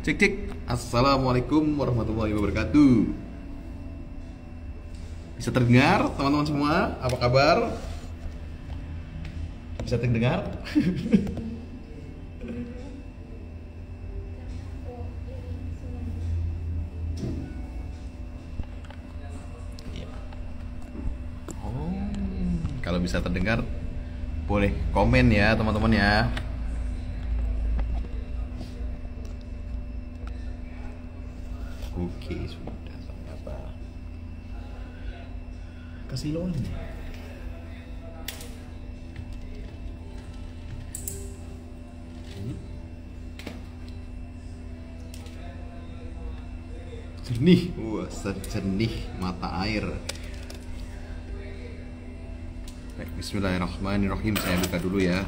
Cek cek. Assalamualaikum warahmatullahi wabarakatuh. Bisa terdengar teman-teman semua? Apa kabar? Bisa terdengar? Kalau bisa terdengar, boleh komen ya teman-teman ya. Oke, sudah ternyata. Kasih loan. Jernih, wah sejernih mata air. Baik, bismillahirrahmanirrahim. Saya buka dulu ya.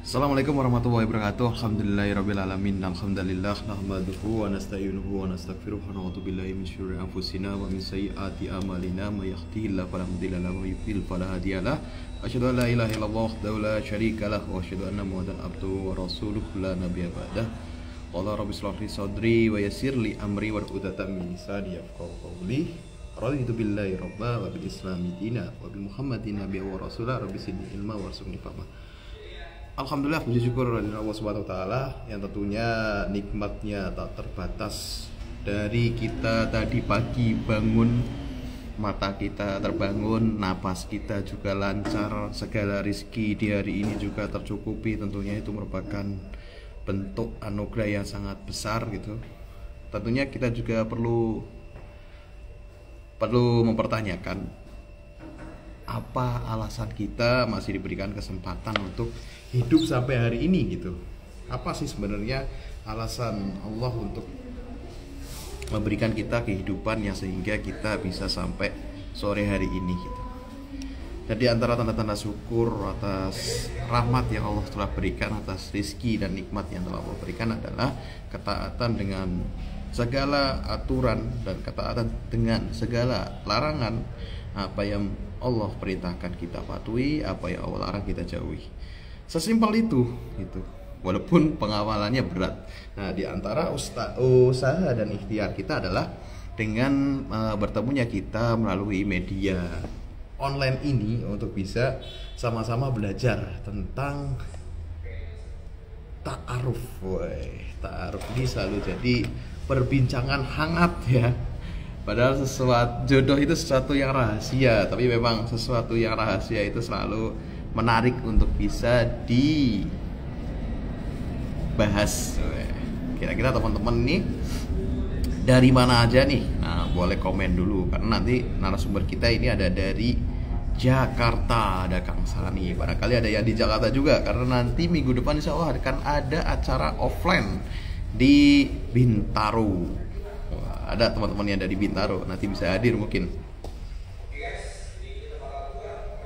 Assalamualaikum warahmatullahi wabarakatuh. Alhamdulillahirabbil alamin. Alhamdulillah nahmaduhu wa nasta'inuhu wa nastaghfiruh wa na'udzu billahi min syururi anfusina wa min sayyiati a'malina may yahdihillahu fala mudilla lahu wa yudlil fala hadiyalah. Asyhadu an la ilaha illallah wahdahu la syarikalah wa asyhadu anna muhammadan abduhu wa rasuluh la nabiyya ba'dah. Qala rabbi shrah li sadri wa yassir li amri warhamni min lisani yafqahu qawli. Raditu billahi rabba wa bil islami dina wa bi muhammadin nabiyya wa rasulah rabbi zidni ilma warzuqni fahma. Alhamdulillah, puji syukur dari Allah Subhanahu wa taala yang tentunya nikmatnya tak terbatas. Dari kita tadi pagi bangun, mata kita terbangun, napas kita juga lancar, segala rizki di hari ini juga tercukupi. Tentunya itu merupakan bentuk anugerah yang sangat besar gitu. Tentunya kita juga perlu mempertanyakan apa alasan kita masih diberikan kesempatan untuk hidup sampai hari ini gitu. Apa sih sebenarnya alasan Allah untuk memberikan kita kehidupan yang sehingga kita bisa sampai sore hari ini gitu. Jadi antara tanda-tanda syukur atas rahmat yang Allah telah berikan, atas rizki dan nikmat yang telah Allah berikan adalah ketaatan dengan segala aturan dan ketaatan dengan segala larangan. Apa yang Allah perintahkan kita patuhi, apa yang Allah larang kita jauhi. Sesimpel itu gitu. Walaupun pengawalannya berat. Nah, di antara usaha dan ikhtiar kita adalah dengan bertemunya kita melalui media online ini untuk bisa sama-sama belajar tentang ta'aruf. Ta'aruf ini selalu jadi perbincangan hangat ya. Padahal jodoh itu sesuatu yang rahasia, tapi memang sesuatu yang rahasia itu selalu menarik untuk bisa dibahas. Kira-kira teman-teman nih dari mana aja nih? Nah, boleh komen dulu karena nanti narasumber kita ini ada dari Jakarta, ada Kang Sani. Barangkali ada yang di Jakarta juga karena nanti minggu depan insya Allah akan ada acara offline di Bintaro. Ada teman-teman yang dari Bintaro, nanti bisa hadir mungkin.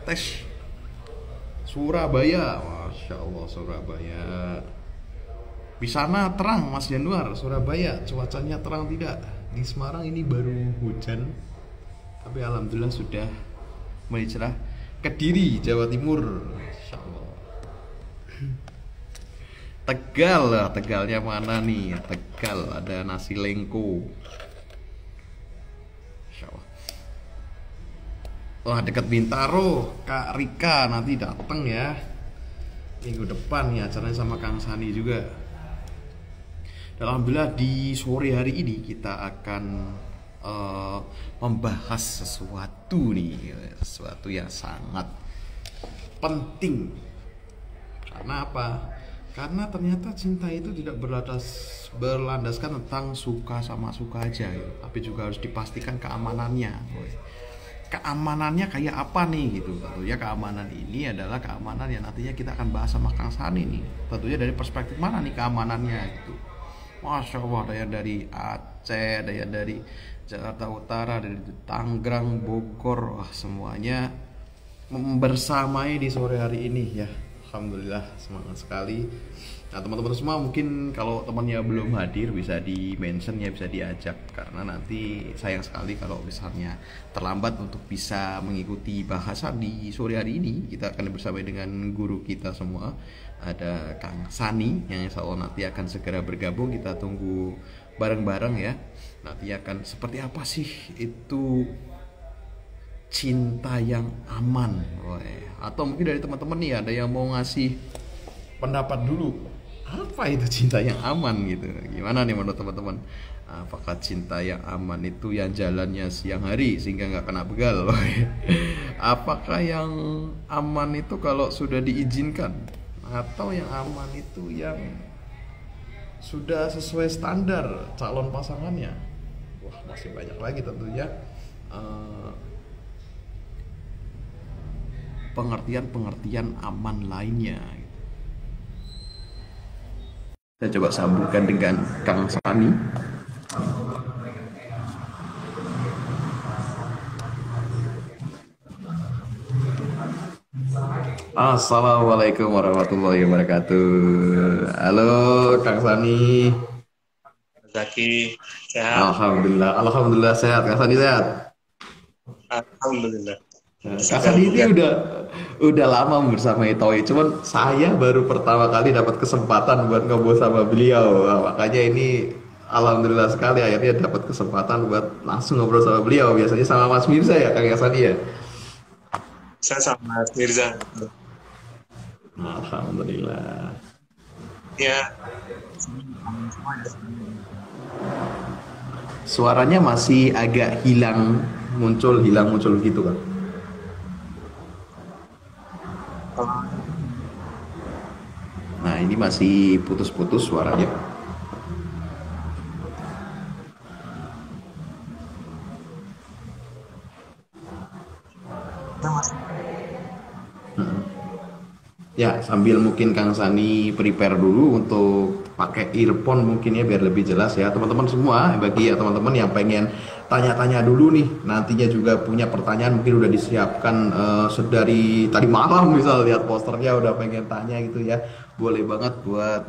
Tes Surabaya, Masya Allah Surabaya. Di sana terang Mas Januar, Surabaya cuacanya terang tidak? Di Semarang ini baru hujan, tapi alhamdulillah sudah mulai cerah. Kediri, Jawa Timur, Masya Allah. Tegalnya mana nih? Tegal ada nasi lengko. Wah, dekat Bintaro, Kak Rika nanti datang ya minggu depan ya, acaranya sama Kang Sani juga. Dan alhamdulillah di sore hari ini kita akan membahas sesuatu yang sangat penting. Karena apa? Karena ternyata cinta itu tidak berlandaskan tentang suka sama suka aja ya, tapi juga harus dipastikan keamanannya. Keamanannya kayak apa nih gitu. Tentunya keamanan ini adalah keamanan yang nantinya kita akan bahas sama Kang Sani nih. Tentunya dari perspektif mana nih keamanannya gitu. Masya Allah, ada yang dari Aceh, ada yang dari Jakarta Utara, dari Tangerang, Bogor, wah semuanya bersamai di sore hari ini ya. Alhamdulillah semangat sekali. Nah teman-teman semua mungkin kalau temannya belum hadir bisa di mention ya, bisa diajak, karena nanti sayang sekali kalau misalnya terlambat untuk bisa mengikuti bahasan di sore hari ini. Kita akan bersama dengan guru kita semua, ada Kang Sani yang insya Allah nanti akan segera bergabung. Kita tunggu bareng-bareng ya, nanti akan seperti apa sih itu cinta yang aman. Woy. Atau mungkin dari teman-teman nih ada yang mau ngasih pendapat dulu, apa itu cinta yang aman gitu, gimana nih menurut teman-teman? Apakah cinta yang aman itu yang jalannya siang hari sehingga nggak kena begal? Apakah yang aman itu kalau sudah diizinkan, atau yang aman itu yang sudah sesuai standar calon pasangannya? Wah, masih banyak lagi tentunya pengertian-pengertian aman lainnya. Saya coba sambungkan dengan Kang Sani. Assalamualaikum warahmatullahi wabarakatuh. Halo Kang Sani. Zaki, sehat? Alhamdulillah sehat. Kang Sani sehat. Alhamdulillah. Kang Segar Sani ini bugar. udah lama bersama Itoi, cuman saya baru pertama kali dapat kesempatan buat ngobrol sama beliau. Nah, makanya ini alhamdulillah sekali akhirnya dapat kesempatan buat langsung ngobrol sama beliau. Biasanya sama Mas Mirza ya Kang Sani ya. Saya sama Mas Mirza. Alhamdulillah. Ya, Suaranya masih agak hilang muncul gitu kan. kalau Nah, ini masih putus-putus suaranya. kita masih Ya, sambil mungkin Kang Sani prepare dulu untuk pakai earphone mungkin ya biar lebih jelas ya teman-teman semua. Bagi ya teman-teman yang pengen tanya-tanya dulu nih, nantinya juga punya pertanyaan mungkin udah disiapkan sedari tadi malam, misal lihat posternya udah pengen tanya gitu ya. Boleh banget buat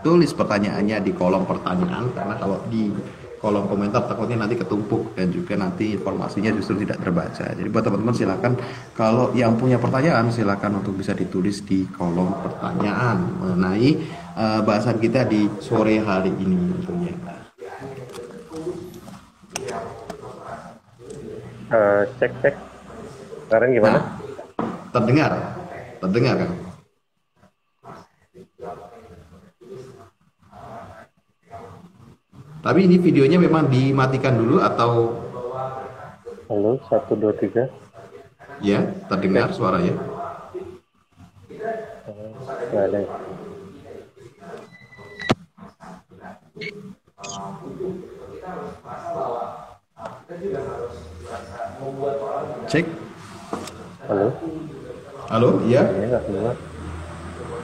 tulis pertanyaannya di kolom pertanyaan, karena kalau di kolom komentar takutnya nanti ketumpuk dan juga nanti informasinya justru tidak terbaca. Jadi buat teman-teman silakan kalau yang punya pertanyaan silakan untuk bisa ditulis di kolom pertanyaan mengenai bahasan kita di sore hari ini tentunya. cek cek. Sekarang gimana? Nah, terdengar, terdengar kan? Tapi ini videonya memang dimatikan dulu atau Halo, 1, 2, 3. ya terdengar suaranya? Nggak ada. Cek. Halo, Halo, iya. ini nggak keluar.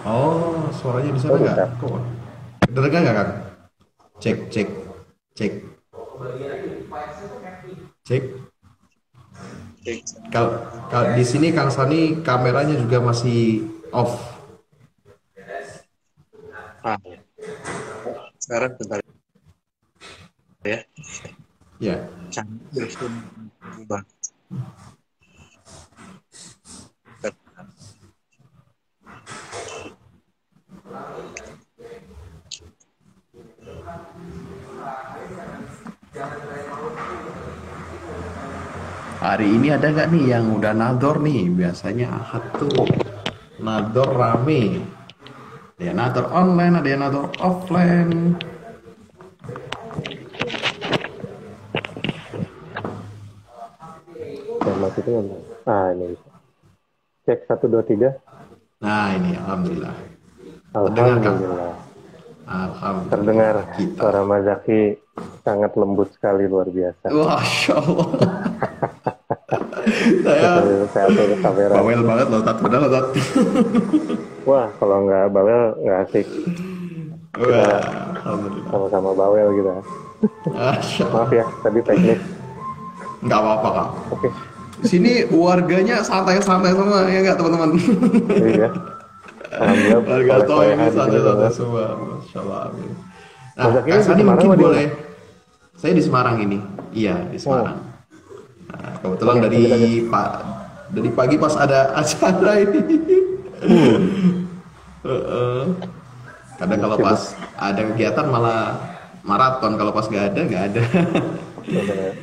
Oh, suaranya di sana Oh, nggak? bentar. Kok? Terdengar nggak, Kang? Cek, cek, cek, cek. Cek. Kalau di sini Kang Sani kameranya juga masih off. Ah, sekarang bentar ya. Ya. Canggih earphone banget. Hari ini ada nggak nih yang udah nador nih? Biasanya Ahad tuh nador rame. Ada yang nador online, ada yang nador offline. Dan masih itu nggak? Ini bisa. Cek 1, 2, 3. Nah ini alhamdulillah. Terdengar, Kang? Alhamdulillah. Alhamdulillah Terdengar kita. suara Mas Zaki sangat lembut sekali, luar biasa. Masya Allah. Saya Saya atur kamera. bawel banget loh, Tat. Padahal, Tat. Wah, kalau nggak bawel nggak asik. Wah, alhamdulillah. Sama-sama bawel gitu. Masya Allah. Maaf ya, tadi teknis. Nggak apa-apa, Kang. Oke. Di sini warganya santai-santai semua, ya nggak teman-teman? Iya. Alhamdulillah Warga soleh Toh ini solehan di sini santai-santai semua. semua, Masya Allah. Amin. Nah, Mas Zaki Kang ini di Sani Semarang mungkin apa di mana? boleh. Saya di Semarang ini. Iya, di Oh, Semarang. Nah, kebetulan oke, lanjut lanjut. dari pagi pas ada acara ini. Uh, Kadang kalau pas sibuk. ada kegiatan malah maraton, kalau pas nggak ada.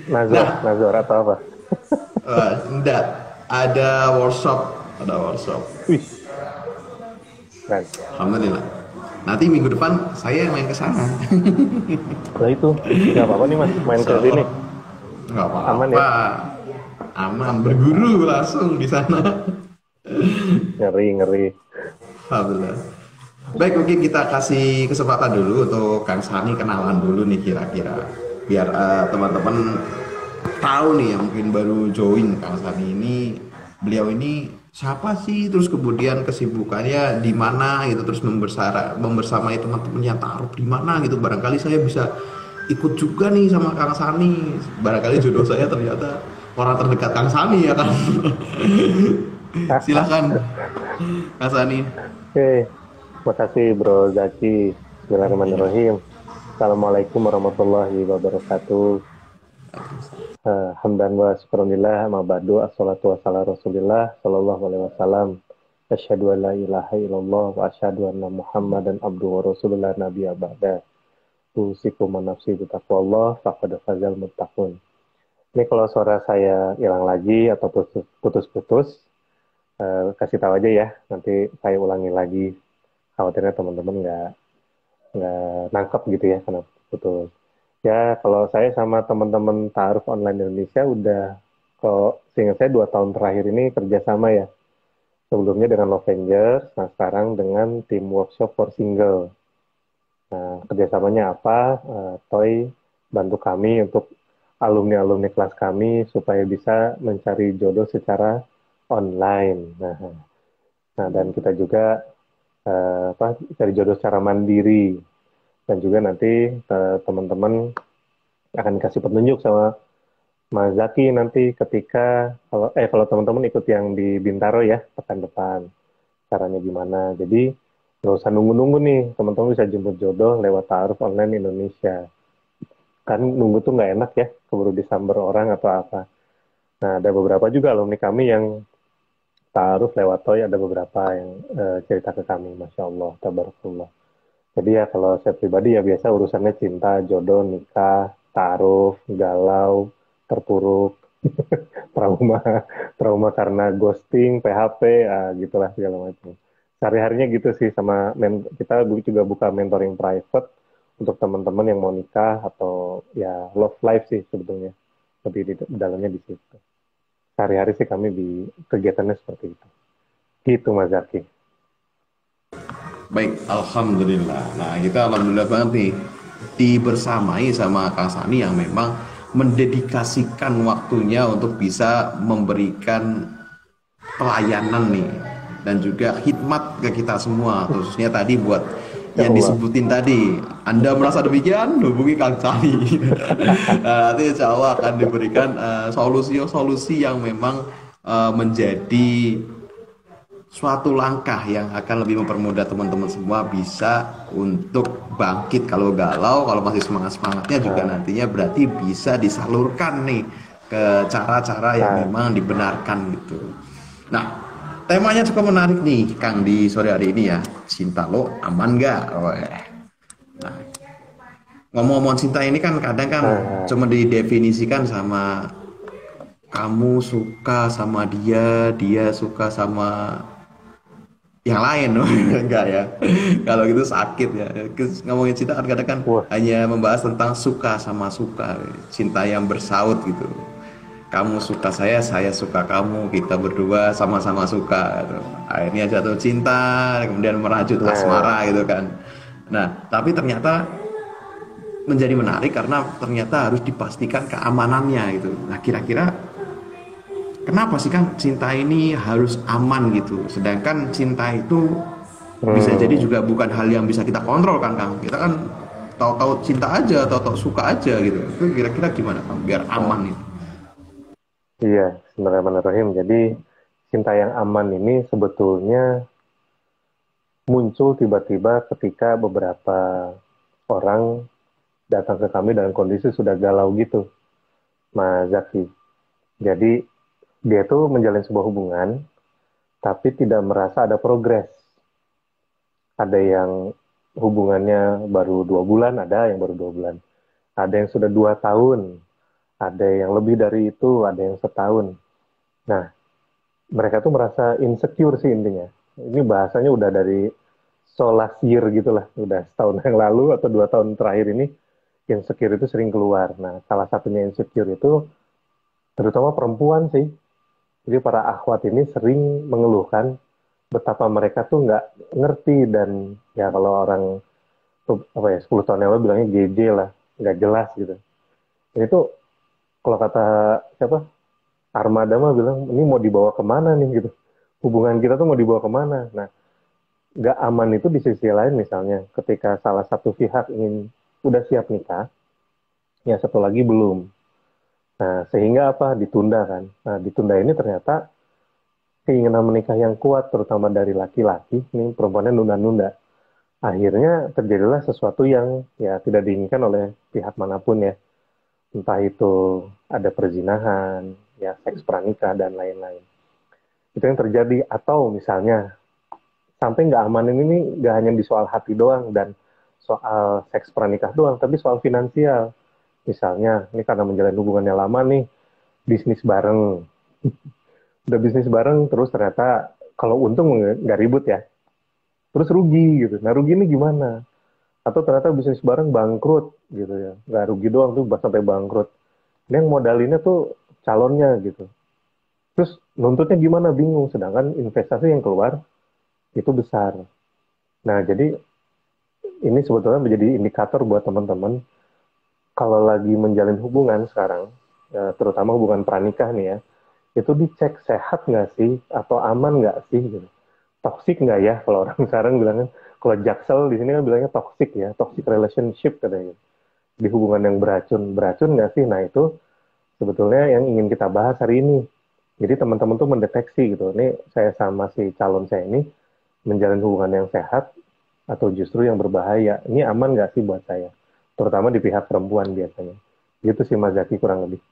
Nazar, Nah, Nazar atau apa? enggak, ada workshop. Wih, keren. Alhamdulillah. Nanti minggu depan saya main ke sana. Lah itu, nggak apa-apa nih Mas, main ke Insya sini. Allah nggak Aman apa-apa, ya? aman berguru langsung di sana. Ngeri, ngeri. Alhamdulillah. Baik, mungkin kita kasih kesempatan dulu untuk Kang Sani kenalan dulu nih kira-kira biar teman-teman tahu nih yang mungkin baru join Kang Sani ini, beliau ini siapa sih, terus kemudian kesibukannya di mana gitu, terus membersamai teman-teman yang taruh di mana gitu, barangkali saya bisa ikut juga nih sama Kang Sani, barangkali jodoh saya ternyata orang terdekat Kang Sani ya kan. Silakan Kang Sani. Oke, makasih Bro Zaki. Bismillahirrahmanirrahim. Assalamualaikum warahmatullahi wabarakatuh. Hamdan wa syukurillah, ma ba'du, assalatu wassalamu rasulillah sallallahu alaihi wasallam. Asyhadu an la ilaha illallah wa asyhadu anna Muhammadan abduhu wa rasulullah nabiyya ba'da. Usikum wa nafsi bitaqwallah faqad fazal muttaqun. Ini kalau suara saya hilang lagi atau putus-putus, kasih tahu aja ya, nanti saya ulangi lagi. Khawatirnya teman-teman nggak nangkep gitu ya, karena putus. Ya, kalau saya sama teman-teman Ta'aruf Online Indonesia udah, kalau seingat saya 2 tahun terakhir ini kerjasama ya. Sebelumnya dengan Lovengers, nah sekarang dengan tim workshop for single. Nah, kerjasamanya apa? Toy bantu kami untuk alumni-alumni kelas kami supaya bisa mencari jodoh secara online. Nah, dan kita juga cari jodoh secara mandiri, dan juga nanti teman-teman akan kasih petunjuk sama Mas Zaki nanti ketika kalau teman-teman ikut yang di Bintaro ya pekan depan, caranya gimana. Jadi nggak usah nunggu-nunggu nih, teman-teman bisa jemput jodoh lewat Ta'aruf Online Indonesia. Kan nunggu tuh nggak enak ya, keburu disamber orang atau apa. Nah, ada beberapa juga alumni kami yang Ta'aruf lewat Toy, ada beberapa yang cerita ke kami, Masya Allah, tabarakallah. Jadi ya kalau saya pribadi ya biasa urusannya cinta, jodoh, nikah, ta'aruf, galau, terpuruk, trauma, trauma karena ghosting, PHP, gitulah segala macam. Sehari-harinya gitu sih, sama kita juga buka mentoring private untuk teman-teman yang mau nikah atau ya love life sih sebetulnya. Lebih di dalamnya di situ. Sehari-hari sih kami di kegiatannya seperti itu. Gitu Mas Zaki. Baik, alhamdulillah. Nah, kita alhamdulillah banget nih dibersamai sama Kang Sani yang memang mendedikasikan waktunya untuk bisa memberikan pelayanan nih dan juga khidmat ke kita semua, khususnya tadi buat Ya yang Allah. disebutin tadi. Anda merasa demikian, hubungi Kang Sani. Nah, nanti insya Allah akan diberikan solusi-solusi yang memang menjadi suatu langkah yang akan lebih mempermudah teman-teman semua bisa untuk bangkit kalau galau, kalau masih semangat-semangatnya juga nantinya berarti bisa disalurkan nih ke cara-cara yang memang dibenarkan gitu. Nah, temanya cukup menarik nih Kang di sore hari ini ya. Cinta lo aman gak? Nah, ngomong-ngomong cinta ini kan kadang kan cuma didefinisikan sama kamu suka sama dia, dia suka sama yang lain. Enggak ya, kalau gitu sakit ya. Ngomongin cinta kan kadang kan hanya membahas tentang suka sama suka, cinta yang bersaut gitu. Kamu suka saya suka kamu, kita berdua sama-sama suka gitu. Akhirnya jatuh cinta, kemudian merajut asmara gitu kan. Nah, tapi ternyata menjadi menarik karena ternyata harus dipastikan keamanannya gitu. Nah, kira-kira kenapa sih Kang cinta ini harus aman gitu? Sedangkan cinta itu bisa jadi juga bukan hal yang bisa kita kontrol kan Kang. Kita kan tahu-tahu cinta aja, tahu-tahu suka aja gitu. Itu kira-kira gimana Kang biar aman itu? Iya, Bismillahirrahmanirrahim. Jadi cinta yang aman ini sebetulnya muncul tiba-tiba ketika beberapa orang datang ke kami dalam kondisi sudah galau gitu, Mas Zaki. Jadi dia tuh menjalin sebuah hubungan, tapi tidak merasa ada progres. Ada yang hubungannya baru 2 bulan, ada yang baru 2 bulan. Ada yang sudah 2 tahun, ada yang lebih dari itu, ada yang setahun. Nah, mereka tuh merasa insecure sih intinya. Ini bahasanya udah dari last year gitulah, udah setahun yang lalu atau 2 tahun terakhir ini insecure itu sering keluar. Nah, salah satunya insecure itu terutama perempuan sih. Jadi para akhwat ini sering mengeluhkan betapa mereka tuh nggak ngerti dan ya kalau orang tuh, apa ya 10 tahun yang lalu bilangnya GJ lah, nggak jelas gitu. Ini tuh kalau kata siapa Armada mah bilang ini mau dibawa kemana nih gitu. Hubungan kita tuh mau dibawa kemana? Nah, nggak aman itu di sisi lain misalnya ketika salah satu pihak ingin udah siap nikah, ya satu lagi belum. Nah, sehingga apa? Ditunda kan. Nah, ditunda ini ternyata keinginan menikah yang kuat, terutama dari laki-laki, ini perempuannya nunda-nunda. Akhirnya terjadilah sesuatu yang ya tidak diinginkan oleh pihak manapun ya. Entah itu ada perzinahan, ya seks pranikah, dan lain-lain. Itu yang terjadi. Atau misalnya, sampai nggak aman ini nggak hanya di soal hati doang dan soal seks pranikah doang, tapi soal finansial. Misalnya, ini karena menjalin hubungannya lama nih, bisnis bareng. Udah bisnis bareng, terus ternyata kalau untung nggak ribut ya, terus rugi gitu. Nah rugi ini gimana? Atau ternyata bisnis bareng bangkrut gitu ya, nggak rugi doang tuh sampai bangkrut. Ini yang modalinnya tuh calonnya gitu. Terus nuntutnya gimana bingung, sedangkan investasi yang keluar itu besar. Nah jadi ini sebetulnya menjadi indikator buat teman-teman kalau lagi menjalin hubungan sekarang, terutama hubungan pranikah nih ya, itu dicek sehat nggak sih atau aman nggak sih gitu. Toxic nggak ya kalau orang sekarang bilangnya, kalau Jaksel di sini kan bilangnya toxic ya, toxic relationship katanya, di hubungan yang beracun nggak sih. Nah itu sebetulnya yang ingin kita bahas hari ini. Jadi teman-teman tuh mendeteksi gitu, ini saya sama si calon saya ini menjalin hubungan yang sehat atau justru yang berbahaya, ini aman nggak sih buat saya, terutama di pihak perempuan biasanya. Gitu sih Mas Zaki kurang lebih.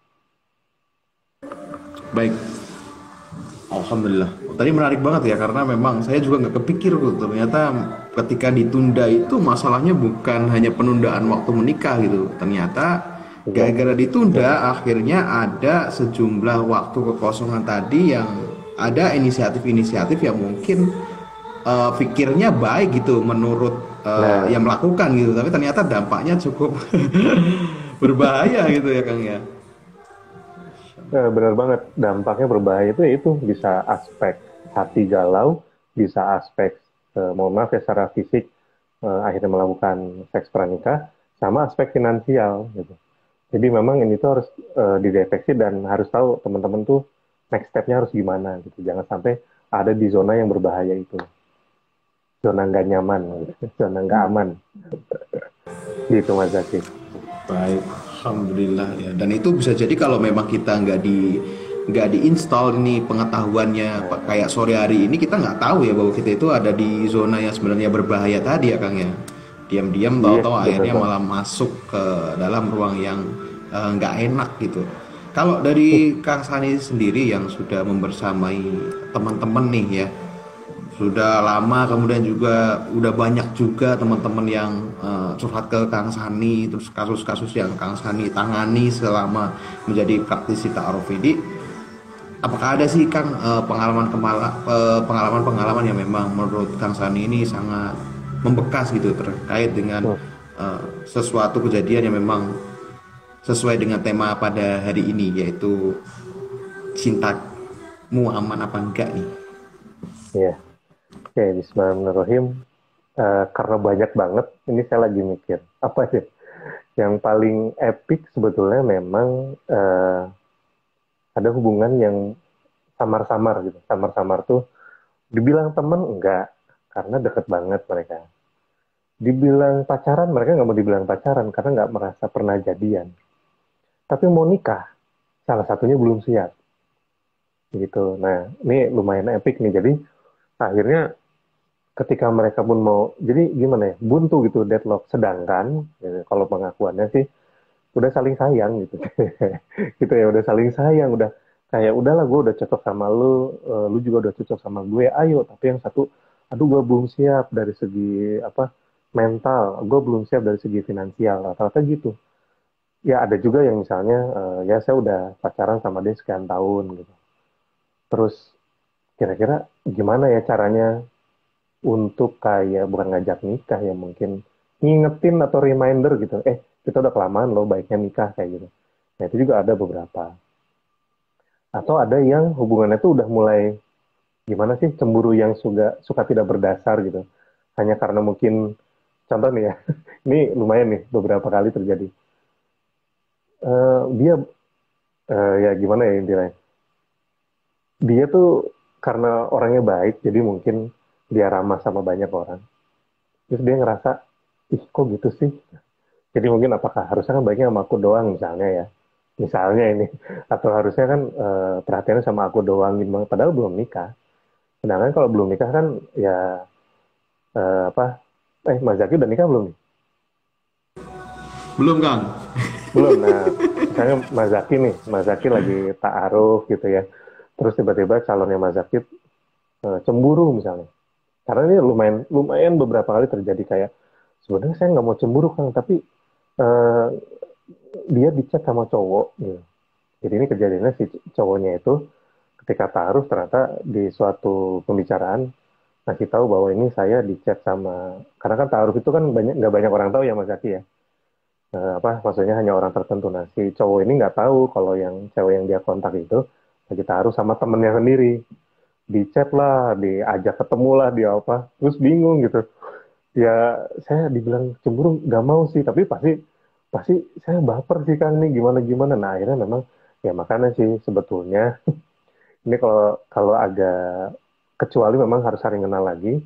Baik, Alhamdulillah. Tadi menarik banget ya karena memang saya juga nggak kepikir tuh ternyata ketika ditunda itu masalahnya bukan hanya penundaan waktu menikah gitu. Ternyata Iya, gara-gara ditunda akhirnya ada sejumlah waktu kekosongan tadi yang ada inisiatif-inisiatif yang mungkin pikirnya baik gitu menurut nah yang melakukan gitu, tapi ternyata dampaknya cukup berbahaya gitu ya Kang ya. benar banget, dampaknya berbahaya itu ya itu bisa aspek hati galau, bisa aspek mohon maaf ya secara fisik, akhirnya melakukan seks pranikah, sama aspek finansial gitu. Jadi memang ini tuh harus dideteksi dan harus tahu teman-teman tuh next step-nya harus gimana gitu. Jangan sampai ada di zona yang berbahaya itu, zona nggak nyaman, gitu. Zona nggak aman, gitu Mas Zaki. Baik, alhamdulillah ya. Dan itu bisa jadi kalau memang kita nggak diinstal ini pengetahuannya kayak sore hari ini kita nggak tahu ya bahwa kita itu ada di zona yang sebenarnya berbahaya tadi ya Kang ya. Diam-diam Iya, tahu-tahu benar akhirnya banget. malah masuk ke dalam ruang yang nggak enak gitu. Kalau dari Kang Sani sendiri yang sudah membersamai teman-teman nih ya, sudah lama kemudian juga udah banyak juga teman-teman yang curhat ke Kang Sani, terus kasus-kasus yang Kang Sani tangani selama menjadi praktisi ta'aruf ini, apakah ada sih Kang pengalaman-pengalaman yang memang menurut Kang Sani ini sangat membekas gitu terkait dengan Hmm, sesuatu kejadian yang memang sesuai dengan tema pada hari ini, yaitu cintamu aman apa enggak nih. iya. Oke, Bismillahirrahmanirrahim. Karena banyak banget, ini saya lagi mikir apa sih yang paling epic sebetulnya memang ada hubungan yang samar-samar gitu. Samar-samar tuh dibilang temen enggak, karena deket banget mereka. Dibilang pacaran, mereka nggak mau dibilang pacaran karena nggak merasa pernah jadian. Tapi mau nikah, salah satunya belum siap. Gitu. Nah, ini lumayan epic nih. Jadi akhirnya ketika mereka pun mau, jadi gimana ya, buntu gitu, deadlock. Sedangkan gitu, kalau pengakuannya sih udah saling sayang gitu. Gitu ya, udah saling sayang, udah kayak udahlah, gue udah cocok sama lu, lu juga udah cocok sama gue, ayo. Tapi yang satu, aduh gue belum siap dari segi apa, mental, gue belum siap dari segi finansial, rata-rata gitu. Ya ada juga yang misalnya, ya saya udah pacaran sama dia sekian tahun gitu, terus kira-kira gimana ya caranya untuk kayak bukan ngajak nikah ya, mungkin ngingetin atau reminder gitu, kita udah kelamaan loh, baiknya nikah kayak gitu. Nah itu juga ada beberapa. Atau ada yang hubungannya tuh udah mulai gimana sih, cemburu yang suka suka tidak berdasar gitu, hanya karena mungkin, contoh nih ya, ini lumayan nih beberapa kali terjadi. Dia, ya gimana ya intinya, dia tuh karena orangnya baik, jadi mungkin dia ramah sama banyak orang, terus dia ngerasa, ih kok gitu sih. Jadi mungkin apakah harusnya kan baiknya sama aku doang misalnya ya. Misalnya ini. Atau harusnya kan perhatiannya sama aku doang gitu. Padahal belum nikah. Sedangkan kalau belum nikah kan ya, apa, Mas Zaki udah nikah belum nih? Belum, Kang. Belum. Nah, misalnya Mas Zaki nih, Mas Zaki lagi ta'aruf gitu ya. Terus tiba-tiba calonnya Mas Zaki cemburu misalnya. Karena ini lumayan lumayan beberapa kali terjadi, kayak sebenarnya saya nggak mau cemburu Kang, tapi eh, dia dicat sama cowok gitu. Jadi ini kejadiannya si cowoknya itu ketika taruh ternyata di suatu pembicaraan ngasih tahu bahwa ini saya dicat sama, karena kan taruh itu kan banyak, nggak banyak orang tahu ya Mas Zaki ya. Apa maksudnya hanya orang tertentu. Nah si cowok ini nggak tahu kalau yang cewek yang dia kontak itu lagi taruh sama temennya sendiri. Dicat lah, diajak ketemu lah, dia apa, terus bingung gitu. Ya saya dibilang cemburu nggak mau sih, tapi pasti pasti saya baper sih Kang nih, gimana gimana. Nah akhirnya memang, ya makanya sih sebetulnya ini kalau kalau agak, kecuali memang harus saling kenal lagi.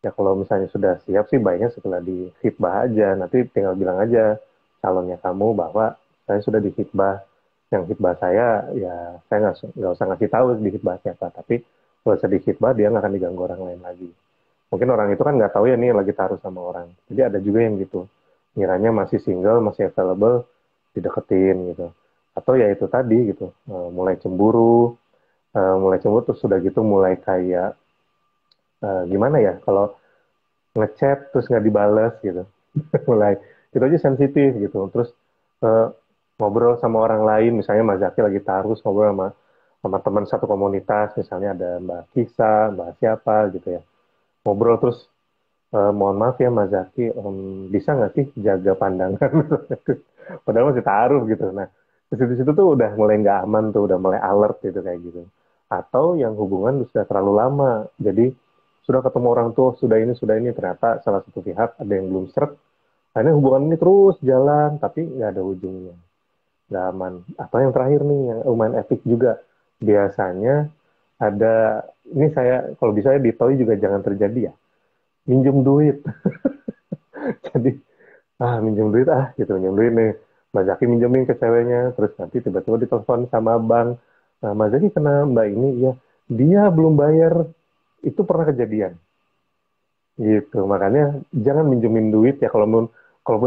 Ya kalau misalnya sudah siap sih baiknya setelah di hitbah aja, nanti tinggal bilang aja calonnya kamu bahwa saya sudah di hitbah, yang hitbah saya ya saya nggak usah ngasih tahu di hitbah siapa, tapi kalau saya di hitbah dia nggak akan diganggu orang lain lagi. Mungkin orang itu kan nggak tahu ya nih lagi taruh sama orang, jadi ada juga yang gitu, ngiranya masih single, masih available, dideketin gitu. Atau ya itu tadi gitu, mulai cemburu terus sudah gitu mulai kayak, gimana ya, kalau ngechat terus nggak dibales gitu. Mulai itu aja sensitif gitu. Terus eh, ngobrol sama orang lain, misalnya Mas Zaki lagi taruh ngobrol sama sama teman satu komunitas, misalnya ada Mbak Kisa, Mbak siapa gitu ya, ngobrol terus, mohon maaf ya Mas Zaki, bisa nggak sih jaga pandangan? Padahal masih taruh gitu. Nah di situ-situ tuh udah mulai nggak aman tuh, udah mulai alert gitu kayak gitu. Atau yang hubungan sudah terlalu lama, jadi sudah ketemu orang tuh, sudah ini, ternyata salah satu pihak ada yang belum seret. Akhirnya hubungan ini terus jalan, tapi nggak ada ujungnya, nggak aman. Atau yang terakhir nih, yang lumayan epic juga, biasanya ada, ini saya kalau bisa ya di Toy juga jangan terjadi ya, minjem duit. Jadi minjem duit gitu, minjem duit nih, Mas Zaki minjemin ke ceweknya, terus nanti tiba-tiba ditelepon sama bank, nah Mas Zaki kena mbak ini ya, dia belum bayar. Itu pernah kejadian gitu. Makanya jangan minjemin duit ya, kalaupun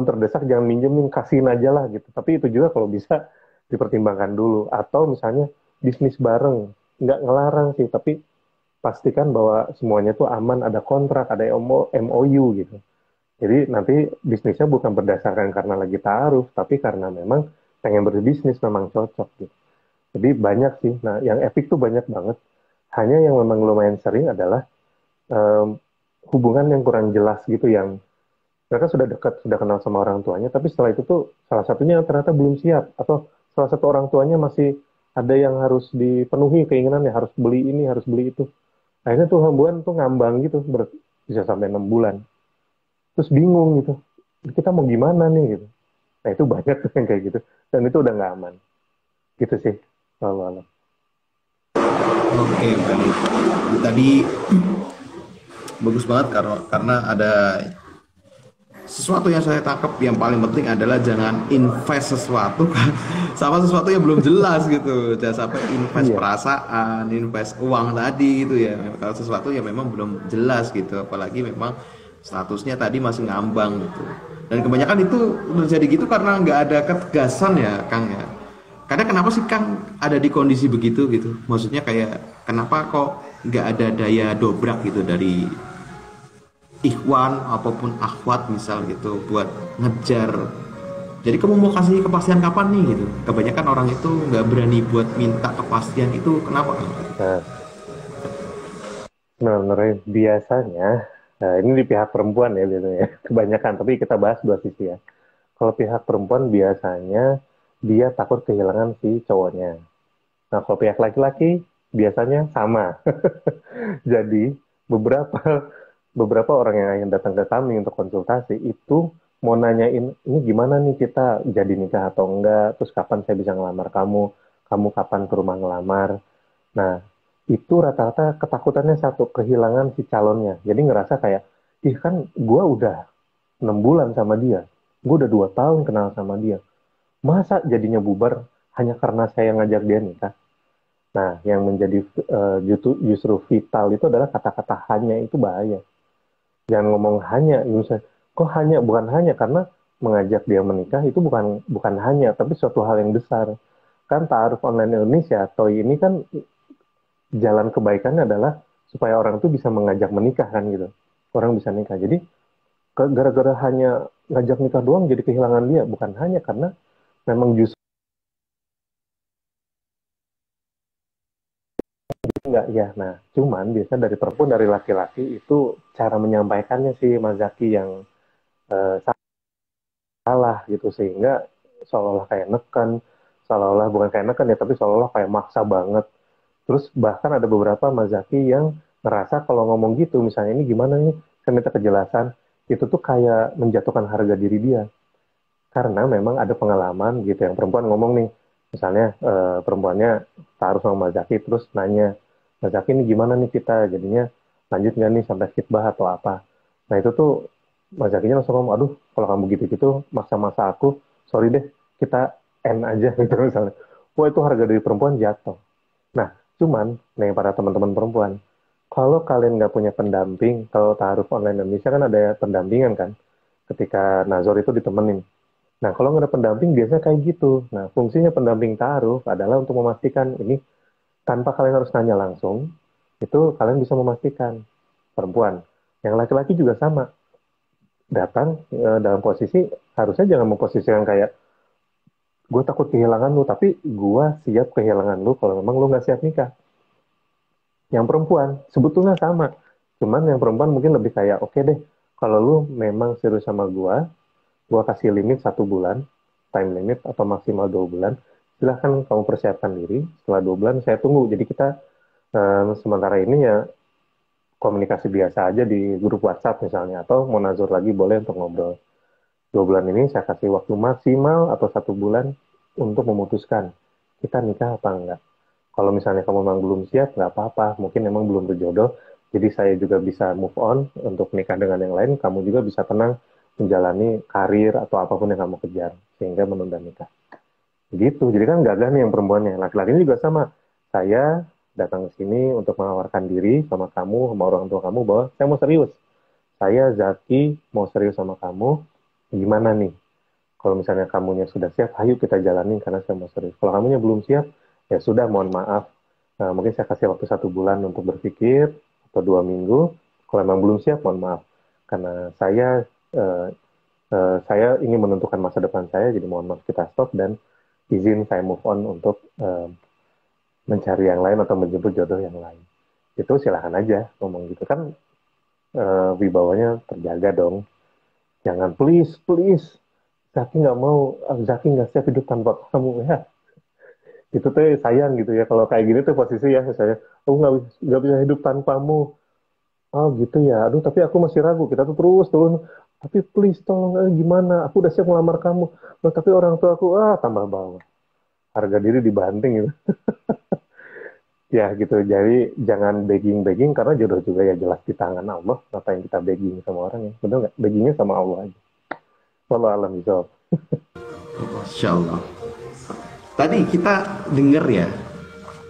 terdesak jangan minjemin, kasihin aja lah gitu. Tapi itu juga kalau bisa dipertimbangkan dulu. Atau misalnya bisnis bareng, nggak ngelarang sih, tapi pastikan bahwa semuanya tuh aman, ada kontrak, ada MOU gitu. Jadi nanti bisnisnya bukan berdasarkan karena lagi taruh, tapi karena memang pengen berbisnis, memang cocok gitu. Jadi banyak sih. Nah yang epic tuh banyak banget. Hanya yang memang lumayan sering adalah em, hubungan yang kurang jelas gitu, yang mereka sudah dekat, sudah kenal sama orang tuanya, tapi setelah itu tuh salah satunya ternyata belum siap, atau salah satu orang tuanya masih ada yang harus dipenuhi keinginannya, harus beli ini, harus beli itu. Akhirnya tuh hubungan tuh ngambang gitu, bisa sampai 6 bulan. Terus bingung gitu, kita mau gimana nih gitu. Nah itu banyak tuh yang kayak gitu, dan itu udah nggak aman. Gitu sih, lalu. Oke, baik. Tadi bagus banget karena ada sesuatu yang saya tangkap yang paling penting adalah jangan invest sesuatu sama sesuatu yang belum jelas gitu. Jangan sampai invest Iya, perasaan, invest uang tadi gitu ya. Kalau sesuatu yang memang belum jelas gitu, apalagi memang statusnya tadi masih ngambang gitu. Dan kebanyakan itu terjadi gitu karena nggak ada ketegasan ya, Kang ya. Karena kenapa sih Kang ada di kondisi begitu gitu? Maksudnya kayak kenapa kok nggak ada daya dobrak gitu dari ikhwan apapun akhwat misal gitu buat ngejar, jadi kamu mau kasih kepastian kapan nih gitu. Kebanyakan orang itu nggak berani buat minta kepastian, itu kenapa kan? nah, sebenarnya biasanya, nah ini di pihak perempuan ya biasanya, kebanyakan, tapi kita bahas dua sisi ya. Kalau pihak perempuan biasanya dia takut kehilangan si cowoknya. Nah, kalau pihak laki-laki biasanya sama. Jadi, beberapa beberapa orang yang datang ke kami untuk konsultasi itu mau nanyain, ini gimana nih kita jadi nikah atau enggak, terus kapan saya bisa ngelamar kamu, kamu kapan ke rumah ngelamar. Nah, itu rata-rata ketakutannya satu, kehilangan si calonnya. Jadi ngerasa kayak, ih kan gue udah 6 bulan sama dia, gue udah 2 tahun kenal sama dia. Masa jadinya bubar hanya karena saya ngajak dia nikah? Nah, yang menjadi justru vital itu adalah kata-kata hanya itu bahaya. Jangan ngomong hanya, misalnya, kok hanya, bukan hanya karena mengajak dia menikah itu bukan bukan hanya, tapi suatu hal yang besar. Kan Ta'aruf Online Indonesia atau ini kan jalan kebaikannya adalah supaya orang tuh bisa mengajak menikah kan gitu. Orang bisa nikah. Jadi gara-gara hanya ngajak nikah doang jadi kehilangan dia, bukan hanya karena memang justru enggak ya. Nah, cuman biasa dari perempuan dari laki-laki itu cara menyampaikannya sih Mas Zaki yang eh, salah gitu sehingga seolah-olah kayak neken, seolah-olah bukan kayak neken ya, tapi seolah-olah kayak maksa banget. Terus bahkan ada beberapa Mas Zaki yang ngerasa kalau ngomong gitu, misalnya ini gimana nih, saya minta kejelasan, itu tuh kayak menjatuhkan harga diri dia. Karena memang ada pengalaman gitu yang perempuan ngomong nih, misalnya perempuannya taruh sama Mas Zaki terus nanya, Mas Zaki ini gimana nih kita jadinya, lanjut nggak nih sampai khitbah atau apa. Nah itu tuh Mas Zakinya langsung ngomong, aduh kalau kamu gitu-gitu maksa-maksa aku, sorry deh kita end aja gitu misalnya. Wah itu harga diri perempuan jatuh. Nah cuman nih para teman-teman perempuan, kalau kalian nggak punya pendamping, kalau taruh online Indonesia kan ada pendampingan kan, ketika Nazor itu ditemenin. Nah, kalau nggak ada pendamping biasanya kayak gitu. Nah, fungsinya pendamping taruh adalah untuk memastikan ini tanpa kalian harus nanya langsung, itu kalian bisa memastikan perempuan. Yang laki-laki juga sama. Datang dalam posisi harusnya jangan memposisikan kayak gue takut kehilangan lu, tapi gue siap kehilangan lu kalau memang lu nggak siap nikah. Yang perempuan sebetulnya sama. Cuman yang perempuan mungkin lebih kayak oke deh, kalau lu memang serius sama gue kasih limit 1 bulan, time limit atau maksimal 2 bulan. Silahkan kamu persiapkan diri. Setelah 2 bulan saya tunggu. Jadi kita sementara ini ya komunikasi biasa aja di grup WhatsApp misalnya, atau mau nazar lagi boleh untuk ngobrol. 2 bulan ini saya kasih waktu maksimal atau 1 bulan untuk memutuskan kita nikah apa enggak. Kalau misalnya kamu memang belum siap, nggak apa-apa. Mungkin memang belum berjodoh. Jadi saya juga bisa move on untuk nikah dengan yang lain. Kamu juga bisa tenang menjalani karir atau apapun yang kamu kejar sehingga menunda nikah. Gitu. Jadi kan gagah nih yang perempuannya. Laki-lakinya juga sama. Saya datang ke sini untuk menawarkan diri sama kamu, sama orang tua kamu bahwa saya mau serius. Saya Zaki mau serius sama kamu. Gimana nih? Kalau misalnya kamunya sudah siap, ayo kita jalanin karena saya mau serius. Kalau kamunya belum siap, ya sudah mohon maaf. Nah, mungkin saya kasih waktu 1 bulan untuk berpikir atau 2 minggu. Kalau memang belum siap, mohon maaf. Karena eh, saya ingin menentukan masa depan saya, jadi mohon maaf kita stop dan izin saya move on untuk mencari yang lain atau menjemput jodoh yang lain. Itu silahkan aja ngomong gitu kan, wibawanya terjaga dong. Jangan please, please. Zaki nggak mau, Zaki nggak siap hidup tanpa kamu ya. Itu tuh sayang gitu ya. Kalau kayak gini tuh posisi ya, misalnya, aku nggak bisa hidup tanpamu. Oh gitu ya. Aduh, tapi aku masih ragu. Kita tuh terus turun. Tapi please tolong, gimana? Aku udah siap melamar kamu. Oh, tapi orang tua aku, tambah bawah. Harga diri dibanting gitu. Ya gitu. Jadi jangan begging-begging karena jodoh juga ya jelas di tangan Allah. Apa yang kita begging sama orang ya. Bener nggak? Beggingnya sama Allah aja. Wallahu alam bisawab. Masya Allah. Tadi kita denger ya,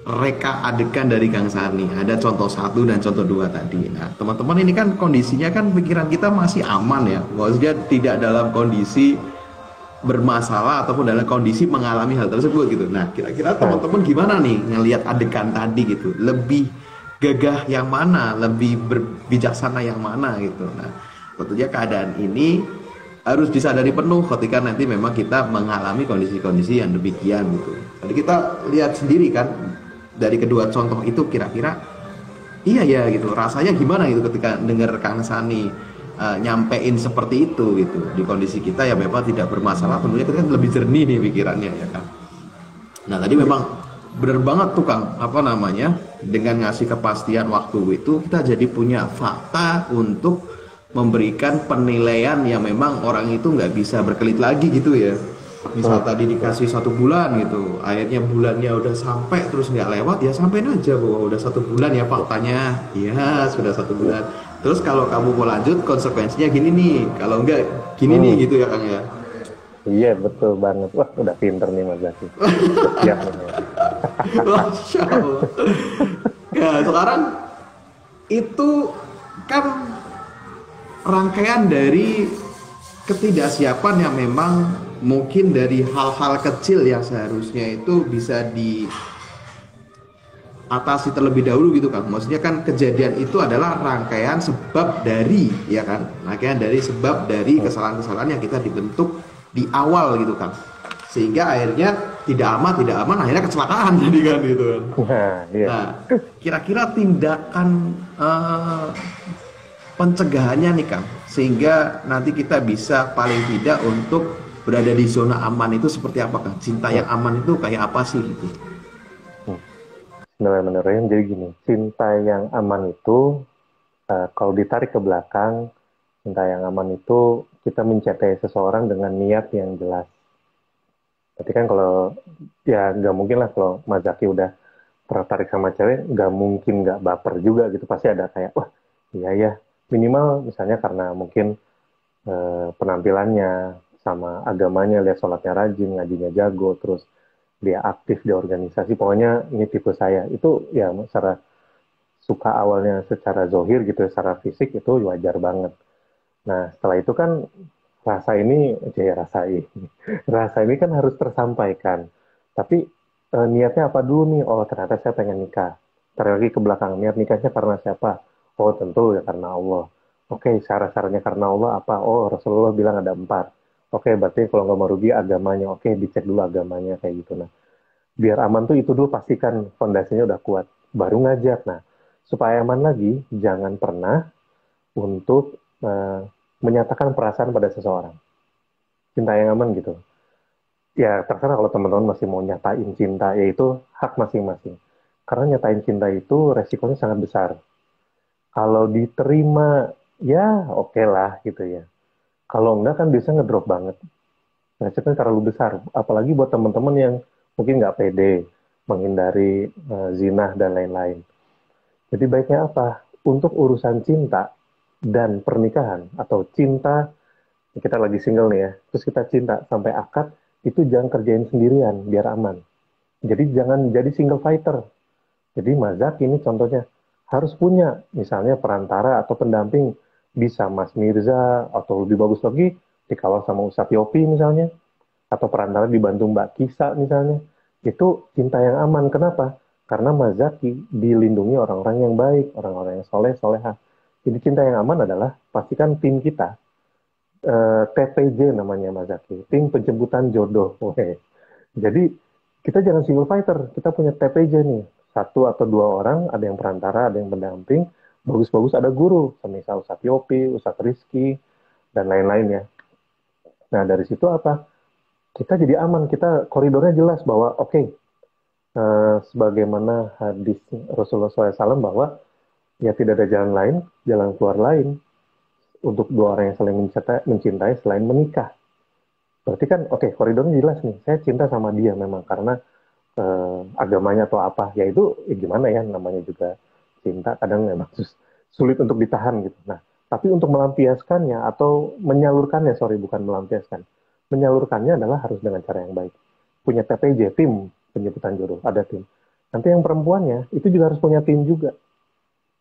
reka adegan dari Kang Sani. Ada contoh satu dan contoh dua tadi. Nah, teman-teman ini kan kondisinya kan pikiran kita masih aman ya. Maksudnya tidak dalam kondisi bermasalah ataupun dalam kondisi mengalami hal tersebut gitu. Nah, kira-kira teman-teman gimana nih ngelihat adegan tadi gitu? Lebih gagah yang mana? Lebih berbijaksana yang mana gitu. Nah, tentunya keadaan ini harus disadari penuh ketika nanti memang kita mengalami kondisi-kondisi yang demikian gitu. Jadi kita lihat sendiri kan dari kedua contoh itu kira-kira iya ya gitu. Rasanya gimana gitu ketika dengar Kang Sani nyampein seperti itu gitu. Di kondisi kita ya memang tidak bermasalah, tentunya kita kan lebih jernih nih pikirannya ya kan. Nah, tadi memang bener banget tuh Kang, apa namanya? Dengan ngasih kepastian waktu itu kita jadi punya fakta untuk memberikan penilaian yang memang orang itu nggak bisa berkelit lagi gitu ya. Misal tadi dikasih 1 bulan gitu, akhirnya bulannya udah sampai terus nggak lewat, ya sampein aja bahwa udah 1 bulan ya faktanya. Iya, sudah 1 bulan. Terus kalau kamu mau lanjut konsekuensinya gini nih, kalau enggak gini nih gitu ya Kang ya. Iya betul banget. Wah udah pinter nih Mas Zaki. Siap nih. Masya Allah. Nah, sekarang itu kan rangkaian dari ketidaksiapan yang memang mungkin dari hal-hal kecil yang seharusnya itu bisa diatasi terlebih dahulu gitu kan. Maksudnya kan kejadian itu adalah rangkaian sebab dari ya kan, rangkaian dari sebab dari kesalahan-kesalahan yang kita dibentuk di awal gitu kan, sehingga akhirnya tidak aman akhirnya kecelakaan jadi kan gitu kan. Iya. Nah, kira-kira tindakan pencegahannya nih Kang, sehingga nanti kita bisa paling tidak untuk berada di zona aman itu seperti apa Kang? Cinta yang aman itu kayak apa sih gitu? Bismillahirrahmanirrahim. Jadi gini, cinta yang aman itu kalau ditarik ke belakang, cinta yang aman itu kita mencintai seseorang dengan niat yang jelas. Tapi kan kalau ya nggak mungkin lah kalau Mas Zaki udah tertarik sama cewek, nggak mungkin nggak baper juga gitu. Pasti ada kayak wah iya ya, minimal misalnya karena mungkin penampilannya sama agamanya, lihat sholatnya rajin, ngajinya jago, terus dia aktif di organisasi, pokoknya ini tipe saya. Itu ya secara suka awalnya secara zohir gitu, secara fisik itu wajar banget. Nah setelah itu kan rasa ini, rasa ini kan harus tersampaikan. Tapi niatnya apa dulu nih? Oh ternyata saya pengen nikah. Tarik lagi ke belakang, niat nikahnya karena siapa? Oh tentu ya karena Allah. Oke, syarat-syaratnya karena Allah apa? Oh Rasulullah bilang ada 4. Oke, berarti kalau nggak mau rugi agamanya. Oke, dicek dulu agamanya kayak gitu. Nah, biar aman tuh itu dulu pastikan fondasinya udah kuat. Baru ngajak. Nah, supaya aman lagi, jangan pernah untuk menyatakan perasaan pada seseorang. Cinta yang aman gitu. Ya terserah kalau teman-teman masih mau nyatain cinta, yaitu hak masing-masing. Karena nyatain cinta itu resikonya sangat besar. Kalau diterima, ya oke lah gitu ya. Kalau enggak kan biasanya ngedrop banget. Resikonya terlalu besar. Apalagi buat teman-teman yang mungkin nggak pede, menghindari zina dan lain-lain. Jadi baiknya apa? Untuk urusan cinta dan pernikahan, atau cinta, kita lagi single nih ya, terus kita cinta sampai akad, itu jangan kerjain sendirian, biar aman. Jadi jangan jadi single fighter. Jadi Mazak ini contohnya, harus punya misalnya perantara atau pendamping, bisa Mas Mirza, atau lebih bagus lagi, dikawal sama Ustadz Yopi misalnya, atau perantara dibantu Mbak Kisa misalnya. Itu cinta yang aman. Kenapa? Karena Mas Zaki dilindungi orang-orang yang baik, orang-orang yang soleh, soleha. Jadi cinta yang aman adalah pastikan tim kita, TPJ namanya Mas Zaki, tim penjemputan jodoh. Jadi kita jangan single fighter, kita punya TPJ nih, 1 atau 2 orang, ada yang perantara, ada yang pendamping, bagus-bagus ada guru, semisal Ustadz Yopi, Ustadz Rizky, dan lain-lainnya. Nah dari situ apa? Kita jadi aman, kita koridornya jelas bahwa oke, sebagaimana hadis Rasulullah SAW bahwa ya tidak ada jalan lain, jalan keluar lain untuk 2 orang yang saling mencintai selain menikah. Berarti kan oke, koridornya jelas nih, saya cinta sama dia memang karena agamanya atau apa, ya itu ya gimana ya, namanya juga cinta kadang memang sulit untuk ditahan gitu. Nah Tapi untuk melampiaskannya atau menyalurkannya, sorry bukan melampiaskan, menyalurkannya adalah harus dengan cara yang baik. Punya TPJ, tim penjemputan jodoh, ada tim. Nanti yang perempuannya itu juga harus punya tim juga,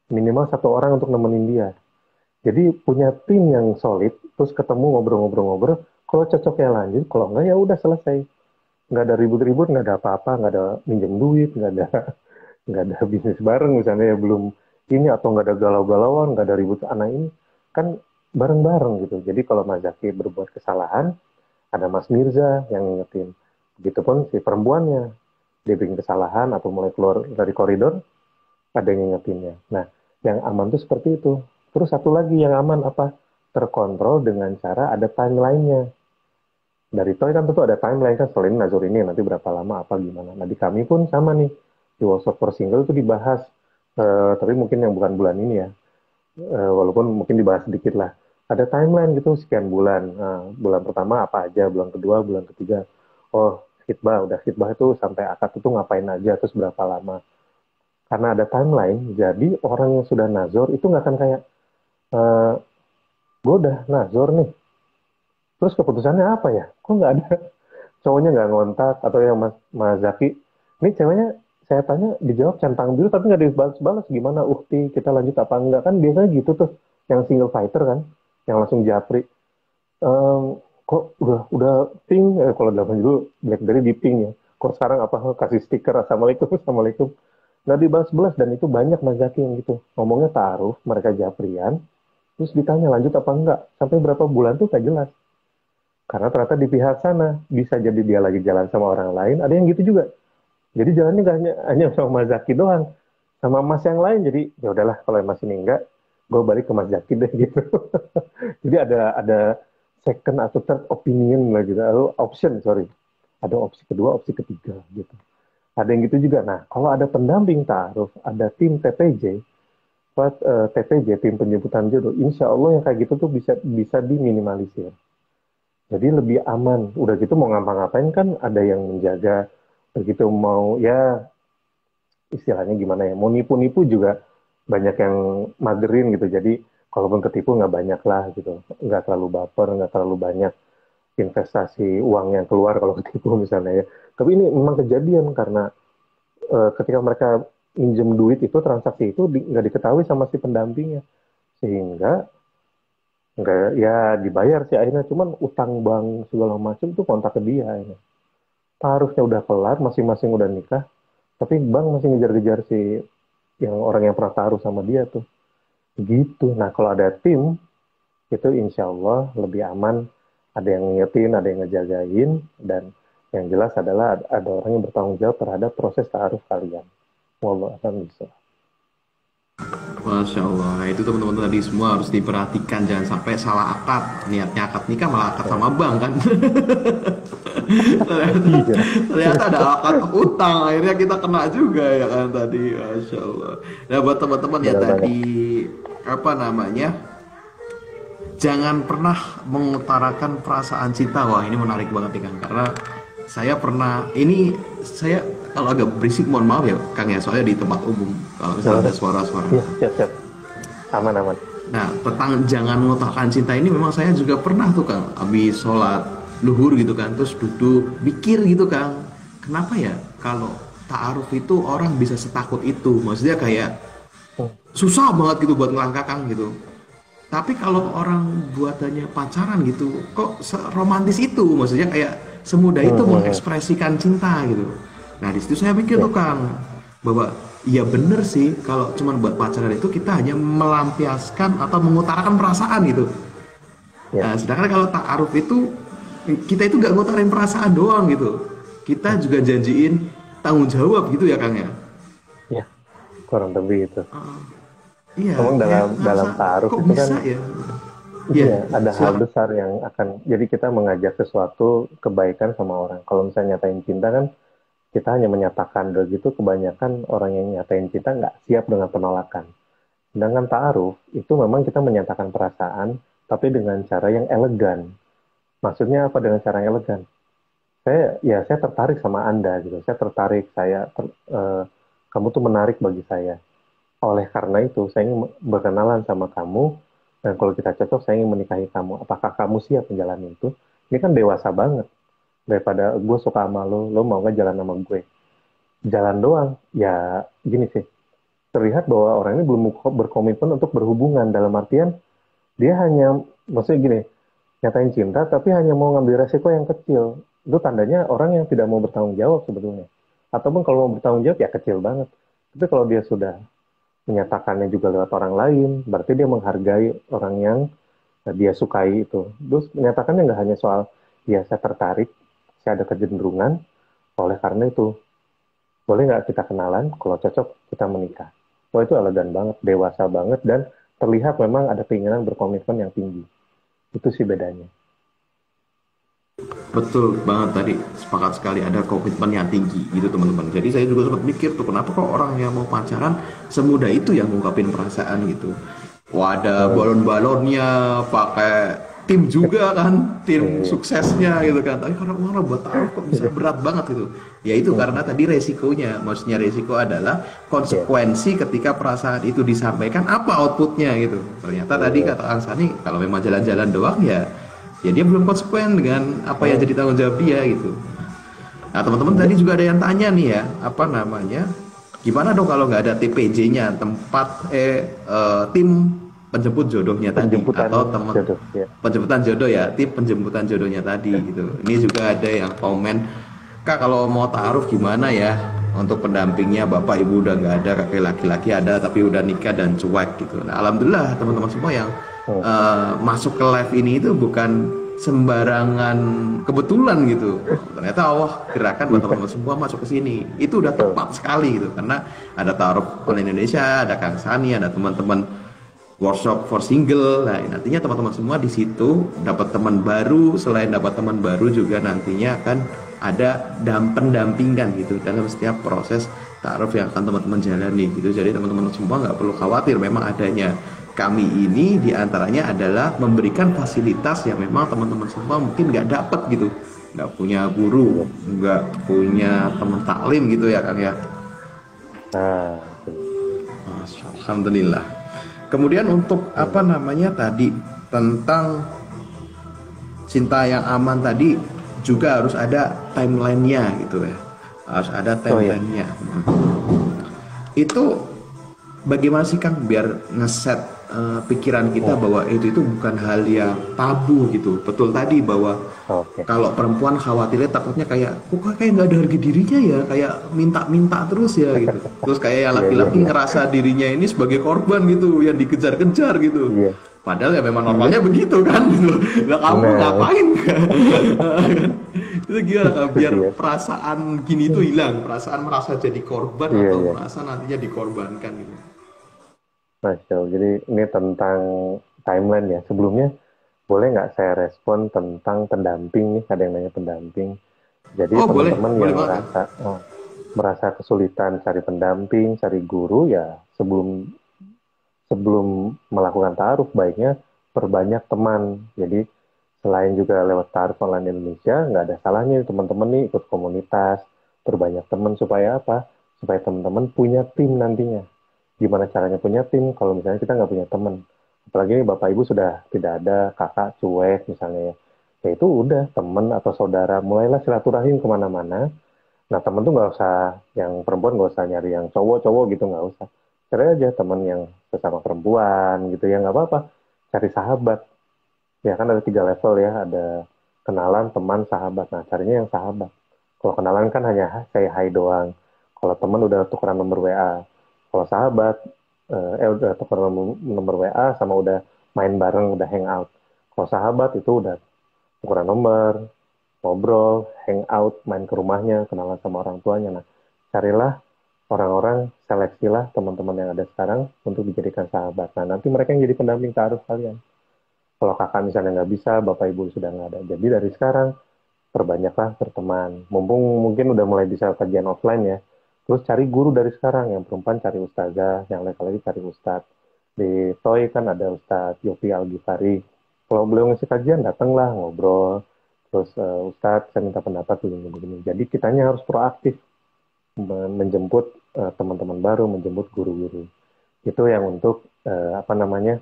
minimal satu orang untuk nemenin dia. Jadi punya tim yang solid, terus ketemu ngobrol-ngobrol-ngobrol, kalau cocok ya lanjut, kalau enggak ya udah selesai. Nggak ada ribut-ribut, nggak ada apa-apa, nggak ada minjem duit, nggak ada bisnis bareng misalnya ya belum ini, atau nggak ada galau-galauan, nggak ada ribut anak ini, kan bareng-bareng gitu. Jadi kalau Mas Zaki berbuat kesalahan, ada Mas Mirza yang ngingetin. Begitupun si perempuannya, dia bikin kesalahan atau mulai keluar dari koridor, ada yang ngingetinnya. Nah, yang aman tuh seperti itu. Terus satu lagi yang aman apa? Terkontrol dengan cara ada timeline-nya. Dari Toy kan tentu ada timeline kan, selain Nazur ini nanti berapa lama apa gimana. Nah di kami pun sama nih, di workshop per single itu dibahas, tapi mungkin yang bukan bulan ini ya, walaupun mungkin dibahas sedikit lah. Ada timeline gitu sekian bulan. Nah, bulan pertama apa aja, bulan kedua, bulan ketiga. Oh khitbah, udah khitbah itu sampai akad itu ngapain aja, terus berapa lama. Karena ada timeline, jadi orang yang sudah nazor itu nggak akan kayak, eh gue udah nazor nih, terus keputusannya apa ya? Kok nggak ada cowoknya nggak ngontak, atau yang Mas Zaki, ini ceweknya saya tanya dijawab centang biru tapi nggak dibalas-balas, gimana ukti kita lanjut apa enggak, kan biasanya gitu tuh yang single fighter kan, yang langsung japri. Kok udah ping, kalau dalam dulu BlackBerry di ping ya, kok sekarang apa kasih stiker assalamualaikum assalamualaikum, nggak dibalas-balas. Dan itu banyak Mas Zaki yang gitu ngomongnya taruh mereka japrian, terus ditanya lanjut apa enggak sampai berapa bulan tuh gak jelas. Karena ternyata di pihak sana bisa jadi dia lagi jalan sama orang lain, ada yang gitu juga. Jadi jalannya gak hanya sama Mas Zaki doang, sama Mas yang lain. Jadi ya udahlah kalau Mas ini enggak, gue balik ke Mas Zaki deh gitu. Jadi ada second atau third opinion lah gitu, atau option sorry. Ada opsi kedua, opsi ketiga gitu. Ada yang gitu juga. Nah kalau ada pendamping ta'aruf, ada tim TPJ, TPJ tim penjemputan jodoh, insya Allah yang kayak gitu tuh bisa diminimalisir. Jadi lebih aman. Udah gitu mau ngapa-ngapain kan ada yang menjaga. Begitu mau ya istilahnya gimana ya, mau nipu-nipu juga banyak yang magerin gitu. Jadi kalaupun ketipu nggak banyak lah gitu. Nggak terlalu baper, nggak terlalu banyak investasi uang yang keluar kalau ketipu misalnya ya. Tapi ini memang kejadian karena ketika mereka minjem duit itu, transaksi itu nggak diketahui sama si pendampingnya. Sehingga nggak ya dibayar sih akhirnya, cuman utang bank segala macam tuh kontak ke dia ini. Harusnya udah kelar, masing-masing udah nikah, tapi bank masih ngejar-ngejar si yang orang yang pernah taruh sama dia tuh gitu. Nah kalau ada tim itu insya Allah lebih aman, ada yang ngingetin, ada yang ngejagain, dan yang jelas adalah ada orang yang bertanggung jawab terhadap proses taruh kalian. Wallahu a'lam bishawab. Masya Allah. Nah, itu teman-teman tadi semua harus diperhatikan, jangan sampai salah akad. Niatnya akad nikah malah akad sama bank kan. ternyata, Iya. ternyata ada akad utang, akhirnya kita kena juga ya kan tadi. Masya Allah. Nah buat teman-teman ya Benar banget. tadi apa namanya, jangan pernah mengutarakan perasaan cinta. Wah ini menarik banget nih Kang, karena saya pernah, ini saya kalau agak berisik mohon maaf ya Kang ya, soalnya di tempat umum kalau misalnya ada suara-suara. Iya, siap-siap. Aman-aman. Nah, tentang jangan mengutarakan cinta ini memang saya juga pernah tuh Kang, habis sholat luhur gitu kan, terus duduk mikir gitu Kang, kenapa ya kalau ta'aruf itu orang bisa setakut itu, maksudnya kayak susah banget gitu buat ngelangkah Kang gitu. Tapi kalau orang buatannya pacaran gitu, kok romantis itu, maksudnya kayak semudah itu mengekspresikan cinta gitu. Nah di situ saya mikir Ya, tuh Kang, bahwa iya bener sih kalau cuman buat pacaran itu kita hanya melampiaskan atau mengutarakan perasaan gitu. ya, Nah sedangkan kalau ta'aruf itu kita itu nggak ngutarain perasaan doang gitu, kita juga janjiin tanggung jawab gitu ya Kang ya. ya, kurang lebih itu. Iya, Memang kayak dalam ngerasa taaruf kok itu kan, bisa ya. Iya, iya, ada hal silakan. besar yang akan, jadi kita mengajak sesuatu kebaikan sama orang. Kalau misalnya nyatain cinta kan, kita hanya menyatakan, begitu kebanyakan orang yang nyatain cinta nggak siap dengan penolakan. Sedangkan ta'aruf, itu memang kita menyatakan perasaan, tapi dengan cara yang elegan. Maksudnya apa dengan cara yang elegan? Saya tertarik sama Anda gitu. Saya tertarik, kamu tuh menarik bagi saya. Oleh karena itu, saya ingin berkenalan sama kamu. Dan kalau kita cocok, saya ingin menikahi kamu. Apakah kamu siap menjalani itu? Ini kan dewasa banget. Daripada gue suka sama lo mau nggak jalan sama gue? Jalan doang. Ya gini sih, terlihat bahwa orang ini belum berkomitmen untuk berhubungan. Dalam artian, dia hanya, maksudnya gini, nyatain cinta, tapi hanya mau ngambil resiko yang kecil. Itu tandanya orang yang tidak mau bertanggung jawab sebetulnya. Ataupun kalau mau bertanggung jawab, ya kecil banget. Tapi kalau dia sudah menyatakannya juga lewat orang lain, berarti dia menghargai orang yang dia sukai itu. Terus menyatakannya nggak hanya soal, ya saya tertarik, saya ada kecenderungan, oleh karena itu, boleh nggak kita kenalan, kalau cocok kita menikah. Wah itu elegan banget, dewasa banget, dan terlihat memang ada keinginan berkomitmen yang tinggi. Itu sih bedanya. Betul banget tadi, sepakat sekali, ada komitmen yang tinggi gitu teman-teman. Jadi saya juga sempat mikir tuh, kenapa kok orang yang mau pacaran semudah itu yang ngungkapin perasaan gitu. Wah, ada Hmm, balon-balonnya, pakai tim juga kan, tim iya, suksesnya gitu kan. Tapi kalau orang buat taruh kok bisa berat banget gitu. Ya itu hmm, karena tadi resikonya, maksudnya resiko adalah iya, konsekuensi ketika perasaan itu disampaikan, apa outputnya gitu. Ternyata tadi iya, kata Kang Sani, kalau memang jalan-jalan doang ya dia belum konsekuen dengan apa yang hmm, jadi tanggung jawab dia gitu. Nah teman-teman tadi iya, juga ada yang tanya nih ya, apa namanya, gimana dong kalau nggak ada TPJ-nya, tim penjemput jodohnya tadi, penjemputan atau teman jodoh, ya, penjemputan jodoh ya, tim penjemputan jodohnya tadi gitu. Ini juga ada yang komen, Kak kalau mau taruh gimana ya, untuk pendampingnya bapak ibu udah nggak ada, kakek laki-laki ada tapi udah nikah dan cuek gitu. Nah alhamdulillah teman-teman semua yang hmm, masuk ke live ini itu bukan sembarangan kebetulan gitu. Ternyata Allah gerakan buat iya, teman-teman semua masuk ke sini. Itu udah betul, tepat sekali gitu, karena ada Taruh Online Indonesia, ada Kang Sani, ada teman-teman workshop for single. Nah, nantinya teman-teman semua di situ dapat teman baru. Selain dapat teman baru juga nantinya akan ada pendampingan gitu dalam setiap proses taruh yang akan teman-teman jalani gitu. Jadi teman-teman semua nggak perlu khawatir. Memang adanya kami ini diantaranya adalah memberikan fasilitas yang memang teman-teman semua mungkin nggak dapat gitu. Nggak punya guru, iya. nggak punya teman taklim gitu ya Kang ya. Nah, itu. Alhamdulillah. Kemudian untuk apa Hmm, namanya tadi tentang cinta yang aman tadi juga harus ada timelinenya gitu ya. Harus ada oh iya, timelinenya. Itu bagaimana sih Kang biar ngeset pikiran kita hmm, bahwa itu bukan hal yang tabu gitu. Betul tadi bahwa oke, kalau perempuan khawatirnya takutnya kayak kok kayak nggak ada harga dirinya ya, kayak minta-minta terus ya gitu. Terus kayak yang iya, iya, laki-laki iya, ngerasa dirinya ini sebagai korban gitu, yang dikejar-kejar gitu. iya, Padahal ya memang iya, normalnya begitu kan gitu. Lah kamu nah, ngapain? Itu gimana Kak? itu Biar dia, perasaan gini tuh hilang, perasaan merasa jadi korban iya, atau iya, merasa nantinya dikorbankan gitu. Masya Allah. Jadi ini tentang timeline ya. Sebelumnya boleh nggak saya respon tentang pendamping nih? Ada yang nanya pendamping. Jadi Oh boleh, teman-teman boleh yang banget Kang. merasa kesulitan cari pendamping, cari guru ya sebelum sebelum melakukan taruh baiknya perbanyak teman. Jadi selain juga lewat taruh online Indonesia, nggak ada salahnya teman-teman nih ikut komunitas, perbanyak teman supaya apa? Supaya teman-teman punya tim nantinya. Gimana caranya punya tim kalau misalnya kita nggak punya teman? Apalagi ini bapak ibu sudah tidak ada, kakak cuek misalnya ya. Ya itu udah teman atau saudara, mulailah silaturahim kemana-mana. Nah temen tuh nggak usah, yang perempuan nggak usah nyari yang cowok-cowok gitu, nggak usah. Cari aja temen yang sesama perempuan gitu ya, nggak apa-apa. Cari sahabat. Ya kan ada 3 level ya, ada kenalan, teman, sahabat. Nah carinya yang sahabat. Kalau kenalan kan hanya kayak hai doang. Kalau teman udah tukeran nomor WA. Kalau sahabat, udah tukeran nomor WA sama udah main bareng, udah hangout. Kalau sahabat itu udah tukeran nomor, ngobrol, hangout, main ke rumahnya, kenalan sama orang tuanya. Nah, carilah orang-orang, seleksilah teman-teman yang ada sekarang untuk dijadikan sahabat. Nah, nanti mereka yang jadi pendamping taruh kalian. Kalau kakak misalnya nggak bisa, bapak ibu sudah nggak ada. Jadi dari sekarang, perbanyaklah berteman. Mumpung mungkin udah mulai bisa kajian offline ya. Terus cari guru dari sekarang. Yang perempuan cari ustazah, yang laki-laki cari ustadz. Di Toy kan ada Ustadz Yopi Al-Ghifari. Kalau beliau ngasih kajian, datanglah ngobrol. Terus Ustadz, saya minta pendapat begini-begini. Jadi kitanya harus proaktif menjemput teman-teman baru, menjemput guru-guru. Itu yang untuk apa namanya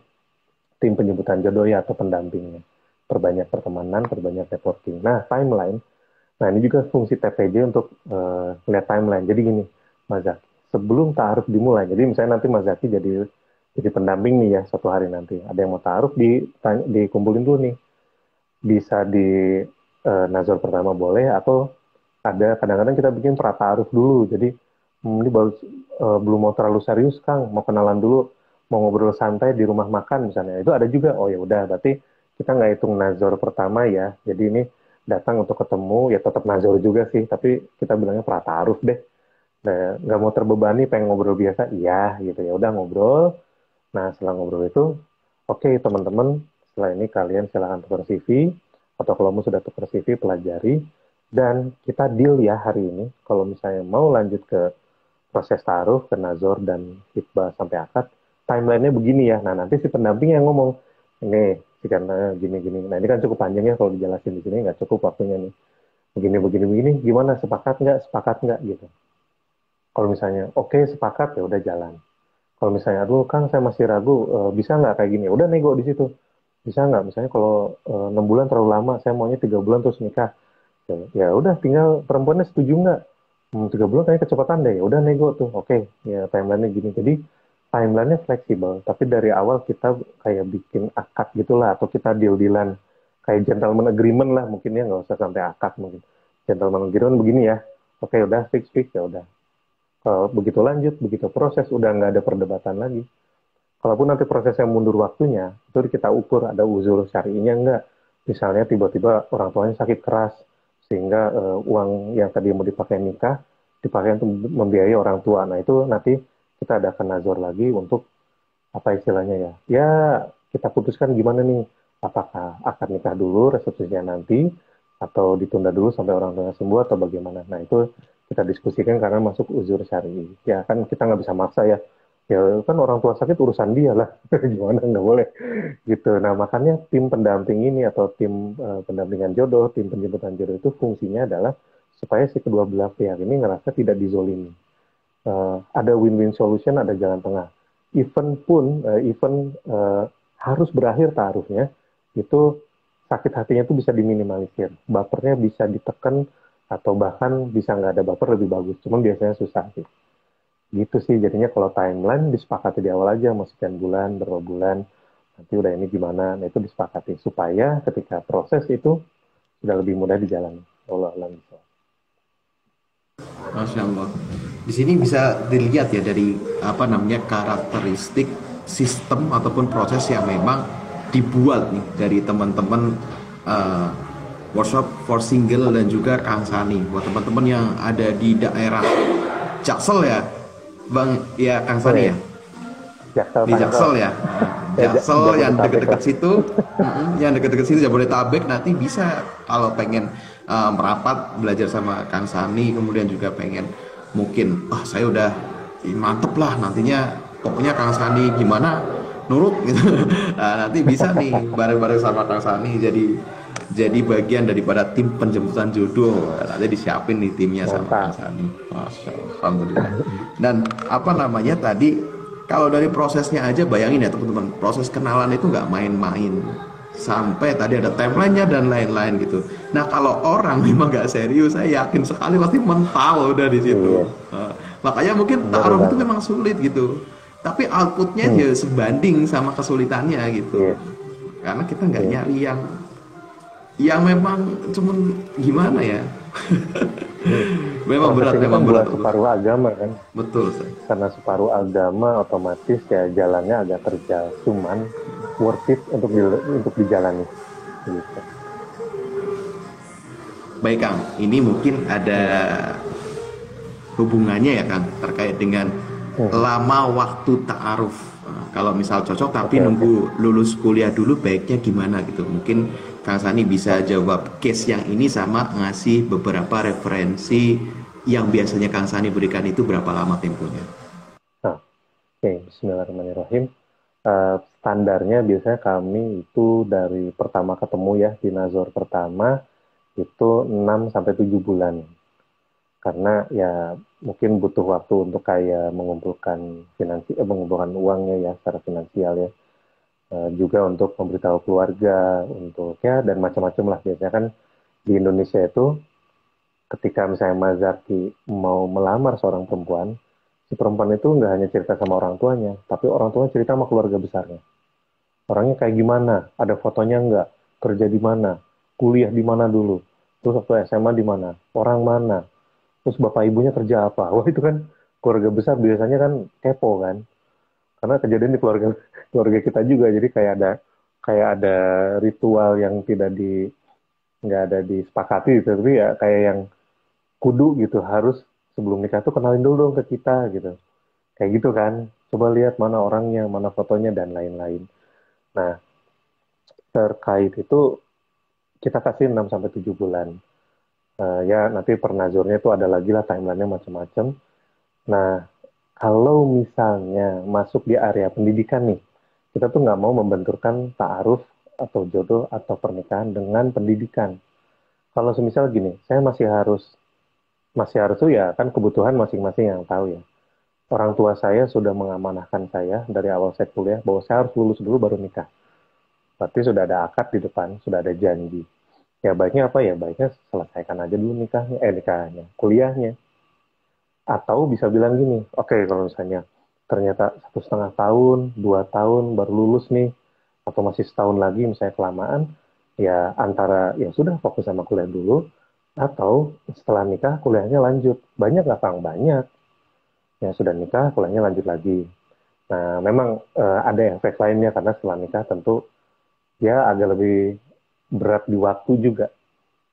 tim penjemputan jodoh ya atau pendampingnya. Perbanyak pertemanan, perbanyak networking. Nah, timeline. Nah, ini juga fungsi TPJ untuk lihat timeline. Jadi gini, Mas Zaki, sebelum ta'aruf dimulai, jadi misalnya nanti Mas Zaki jadi pendamping nih ya suatu hari nanti. Ada yang mau ta'aruf dikumpulin dulu nih. Bisa di nazar pertama boleh atau ada kadang-kadang kita bikin pra-ta'aruf dulu. Jadi ini baru belum mau terlalu serius Kang, mau kenalan dulu, mau ngobrol santai di rumah makan misalnya. Itu ada juga. Oh ya udah, berarti kita nggak hitung nazar pertama ya. Jadi ini datang untuk ketemu ya tetap nazar juga sih, tapi kita bilangnya pra-ta'aruf deh. Nah, nggak mau terbebani, pengen ngobrol biasa, iya gitu ya. Udah ngobrol. Nah setelah ngobrol itu, oke teman-teman, setelah ini kalian silahkan tukar CV atau kalau kamu sudah tukar CV pelajari dan kita deal ya hari ini. Kalau misalnya mau lanjut ke proses taruh ke nazor dan hitbah sampai akad, timelinenya begini ya. Nah nanti si pendamping yang ngomong, ini karena gini-gini. Nah ini kan cukup panjang ya kalau dijelasin di sini nggak cukup waktunya nih. Begini, gimana? Sepakat nggak gitu. Kalau misalnya oke, sepakat ya udah jalan. Kalau misalnya, aduh Kang saya masih ragu, bisa nggak kayak gini? Udah nego di situ. Bisa nggak? Misalnya kalau 6 bulan terlalu lama, saya maunya 3 bulan terus nikah. Ya udah, tinggal perempuannya setuju nggak? 3 bulan kayaknya kecepatan deh. Ya udah nego tuh. Oke, ya timelinenya gini. Jadi timelinenya fleksibel. Tapi dari awal kita kayak bikin akad gitulah, atau kita deal-dealan kayak gentleman agreement lah mungkin ya, nggak usah sampai akad mungkin. Gentleman agreement begini ya. Oke, udah fix ya udah. Begitu lanjut, begitu proses, udah nggak ada perdebatan lagi. Kalaupun nanti prosesnya mundur waktunya, itu kita ukur ada uzur syar'inya nggak. Misalnya tiba-tiba orang tuanya sakit keras, sehingga uang yang tadi mau dipakai nikah, dipakai untuk membiayai orang tua. Nah itu nanti kita adakan nazar lagi untuk apa istilahnya ya. Ya kita putuskan gimana nih, apakah akan nikah dulu, resepsinya nanti, atau ditunda dulu sampai orang tuanya sembuh atau bagaimana. Nah itu kita diskusikan karena masuk uzur syar'i. Ya kan kita nggak bisa maksa ya. Ya kan orang tua sakit urusan dia lah. Gimana nggak boleh gitu. Nah makanya tim pendamping ini atau tim pendampingan jodoh, tim penjemputan jodoh itu fungsinya adalah supaya si kedua belah pihak ini ngerasa tidak dizolimi. Ada win-win solution, ada jalan tengah. Even harus berakhir taruhnya, itu sakit hatinya itu bisa diminimalisir. Bapernya bisa ditekan atau bahkan bisa nggak ada baper lebih bagus. Cuman biasanya susah sih. Gitu sih, jadinya kalau timeline disepakati di awal aja, mau sekian bulan, berapa bulan, nanti udah ini gimana, nah itu disepakati. Supaya ketika proses itu sudah lebih mudah dijalani. Allah alam. Masya Allah. Di sini bisa dilihat ya dari apa namanya karakteristik sistem ataupun proses yang memang dibuat nih dari teman-teman uh, workshop for single dan juga Kang Sani. Buat teman-teman yang ada di daerah Jaksel ya, Bang, ya Kang Sani ya. Jaksel, Di Jaksel ya. Jaksel yang deket-deket situ, yang deket-deket situ Jabodetabek nanti bisa kalau pengen merapat belajar sama Kang Sani, kemudian juga pengen mungkin saya udah mantep lah nantinya pokoknya Kang Sani gimana nurut gitu. Nah, nanti bisa nih bareng-bareng sama Kang Sani jadi bagian daripada tim penjemputan jodoh. Nanti disiapin nih timnya sama Kang Sani. Masya Allah, alhamdulillah. Dan apa namanya tadi, kalau dari prosesnya aja bayangin ya teman-teman, proses kenalan itu nggak main-main. Sampai tadi ada timelinenya dan lain-lain gitu. Nah kalau orang memang nggak serius, saya yakin sekali pasti mental udah di situ. Makanya mungkin taruh itu memang sulit gitu. Tapi outputnya ya sebanding sama kesulitannya gitu. Karena kita nggak nyari yang memang cuman gimana ya. Memang berat buat separuh agama kan. Betul. Karena separuh agama otomatis ya jalannya agak terjal. Cuman worth it untuk dijalani. Gitu. Baik Kang, ini mungkin ada hubungannya ya Kang terkait dengan lama waktu ta'aruf. Kalau misal cocok tapi nunggu lulus kuliah dulu baiknya gimana gitu. Mungkin Kang Sani bisa jawab case yang ini sama ngasih beberapa referensi yang biasanya Kang Sani berikan itu berapa lama temponya. Bismillahirrahmanirrahim. Standarnya biasanya kami itu dari pertama ketemu ya di nazar pertama itu 6-7 bulan. Karena ya mungkin butuh waktu untuk kayak mengumpulkan uangnya ya secara finansial ya. juga untuk memberitahu keluarga, untuk ya dan macam-macam lah. Biasanya kan di Indonesia itu ketika misalnya Mazaki mau melamar seorang perempuan, si perempuan itu nggak hanya cerita sama orang tuanya, tapi orang tuanya cerita sama keluarga besarnya. Orangnya kayak gimana, ada fotonya nggak, kerja di mana, kuliah di mana dulu, terus waktu SMA di mana, orang mana, terus bapak ibunya kerja apa. Wah itu kan keluarga besar biasanya kan kepo kan, karena kejadian di keluarga keluarga kita juga, jadi kayak ada ritual yang tidak di nggak ada disepakati gitu, tapi ya kayak yang kudu gitu harus sebelum nikah tuh kenalin dulu dong ke kita gitu, kayak gitu kan, coba lihat mana orangnya, mana fotonya dan lain-lain. Nah, terkait itu kita kasih 6 sampai 7 bulan. Ya nanti per nazurnya itu ada lagi lah timelinenya macam-macam. Nah, kalau misalnya masuk di area pendidikan nih, kita tuh nggak mau membenturkan ta'aruf atau jodoh atau pernikahan dengan pendidikan. Kalau semisal gini, saya masih harus tuh ya kan kebutuhan masing-masing yang tahu ya. Orang tua saya sudah mengamanahkan saya dari awal saya kuliah bahwa saya harus lulus dulu baru nikah. Berarti sudah ada akad di depan, sudah ada janji. Ya baiknya apa ya? Baiknya selesaikan aja dulu nikahnya, kuliahnya. Atau bisa bilang gini, oke kalau misalnya ternyata 1,5 tahun, 2 tahun baru lulus nih, atau masih setahun lagi misalnya kelamaan, ya antara ya sudah fokus sama kuliah dulu, atau setelah nikah kuliahnya lanjut. Banyak nggak Kang? Banyak. Yang sudah nikah kuliahnya lanjut lagi. Nah memang ada efek lainnya karena setelah nikah tentu ya agak lebih berat di waktu juga.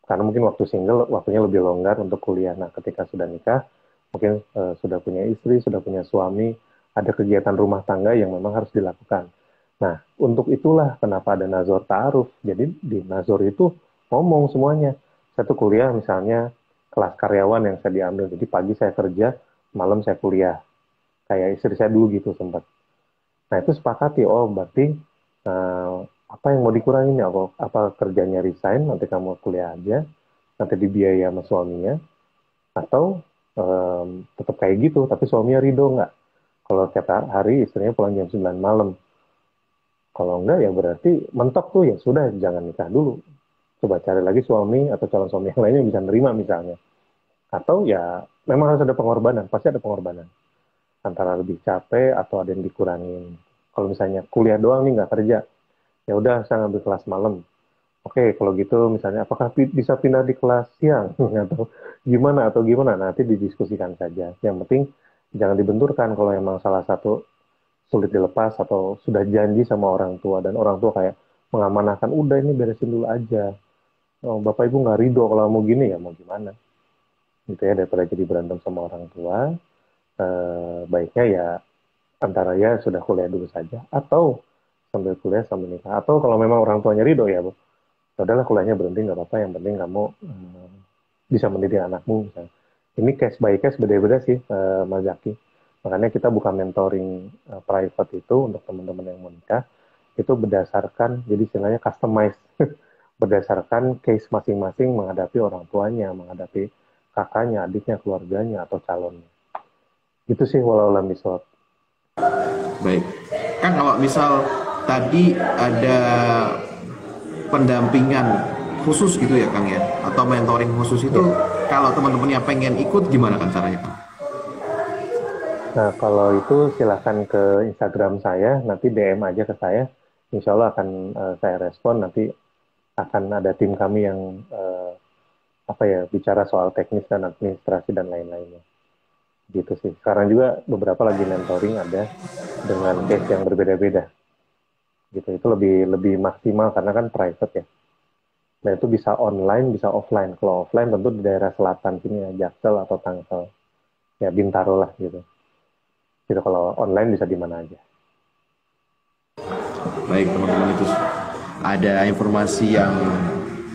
Karena mungkin waktu single, waktunya lebih longgar untuk kuliah. Nah, ketika sudah nikah, mungkin sudah punya istri, sudah punya suami, ada kegiatan rumah tangga yang memang harus dilakukan. Nah, untuk itulah kenapa ada nazar ta'aruf. Jadi di nazar itu ngomong semuanya. Saya tuh kuliah misalnya kelas karyawan yang saya diambil. Jadi pagi saya kerja, malam saya kuliah. Kayak istri saya dulu gitu sempat. Nah, itu sepakati. Oh, berarti apa yang mau dikurangin ya? Apa kerjanya resign, nanti kamu kuliah aja, nanti dibiayai sama suaminya, atau tetap kayak gitu, tapi suaminya ridho nggak? Kalau tiap hari istrinya pulang jam 9 malam. Kalau enggak ya berarti mentok tuh ya sudah jangan nikah dulu. Coba cari lagi suami atau calon suami yang lainnya yang bisa nerima misalnya. Atau ya memang harus ada pengorbanan, pasti ada pengorbanan. Antara lebih capek atau ada yang dikurangin. Kalau misalnya kuliah doang nih nggak kerja, ya udah saya ngambil kelas malam. Oke, kalau gitu misalnya apakah bisa pindah di kelas siang atau gimana nanti didiskusikan saja. Yang penting jangan dibenturkan kalau emang salah satu sulit dilepas atau sudah janji sama orang tua dan orang tua kayak mengamanahkan udah ini beresin dulu aja. Oh, Bapak Ibu nggak ridho kalau mau gini ya mau gimana gitu ya, daripada jadi berantem sama orang tua. Baiknya ya antara ya sudah kuliah dulu saja atau sambil kuliah sambil nikah, atau kalau memang orang tuanya ridho ya Bu, udahlah kuliahnya berhenti nggak apa-apa, yang penting kamu bisa mendidik anakmu misalnya. Ini case by case beda-beda sih Mas Zaki, makanya kita bukan mentoring private itu untuk teman-teman yang mau nikah, itu berdasarkan jadi istilahnya customize berdasarkan case masing-masing menghadapi orang tuanya, menghadapi kakaknya, adiknya, keluarganya atau calonnya. Itu sih walau alam bisawab. Baik, kan kalau misal tadi ada pendampingan khusus gitu ya Kang ya, atau mentoring khusus itu kalau teman-temannya pengen ikut gimana kan caranya Kang? Nah kalau itu silahkan ke Instagram saya, nanti DM aja ke saya, insya Allah akan saya respon, nanti akan ada tim kami yang bicara soal teknis dan administrasi dan lain-lainnya. Gitu sih. Sekarang juga beberapa lagi mentoring ada dengan case yang berbeda-beda. Gitu. Itu lebih maksimal karena kan private ya. Nah itu bisa online, bisa offline. Kalau offline tentu di daerah selatan sini ya, Jaksel atau Tangsel. Ya Bintaro lah gitu. Gitu kalau online bisa di mana aja. Baik teman-teman, itu ada informasi yang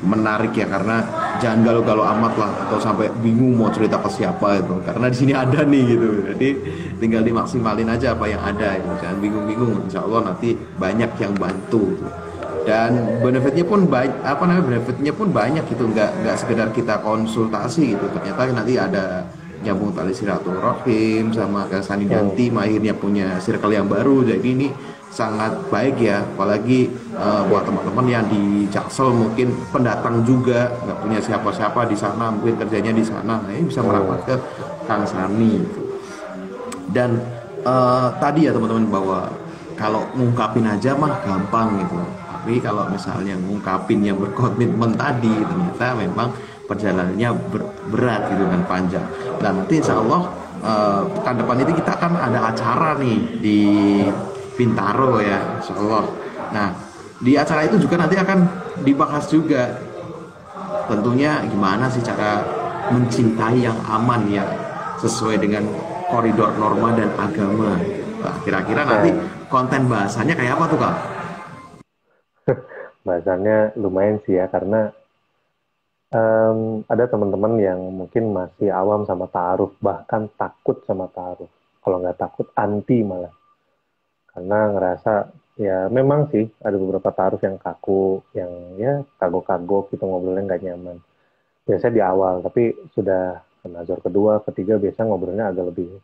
menarik ya, karena jangan galau-galau amat lah atau sampai bingung mau cerita ke siapa itu, karena di sini ada nih gitu, jadi tinggal dimaksimalin aja apa yang ada gitu. Jangan bingung-bingung, insya Allah nanti banyak yang bantu gitu. Dan benefitnya pun banyak gitu, nggak sekedar kita konsultasi gitu, ternyata nanti ada nyambung tali silaturahim sama Kang Sani Danti, akhirnya punya circle yang baru. Jadi ini sangat baik ya, apalagi buat teman-teman yang di Jaksel mungkin pendatang juga, nggak punya siapa-siapa di sana, mungkin kerjanya di sana, nah ini bisa merapat ke Kang Sani gitu. Dan tadi ya teman-teman, bahwa kalau ngungkapin aja mah gampang gitu, tapi kalau misalnya ngungkapin yang berkomitmen tadi, ternyata memang perjalanannya berat gitu kan, panjang. Dan nanti insya Allah pekan depan itu kita akan ada acara nih di Bintaro ya, insya Allah. Nah, di acara itu juga nanti akan dibahas juga tentunya gimana sih cara mencintai yang aman ya, sesuai dengan koridor norma dan agama. Nah, kira-kira nanti konten bahasannya kayak apa tuh Kak? Bahasannya lumayan sih ya, karena ada teman-teman yang mungkin masih awam sama ta'aruf, bahkan takut sama ta'aruf. Kalau nggak takut, anti malah. Karena ngerasa, ya memang sih ada beberapa ta'aruf yang kaku, yang ya kagok-kagok gitu, ngobrolnya nggak nyaman. Biasanya di awal, tapi sudah nazar kedua, ketiga, biasanya ngobrolnya agak lebih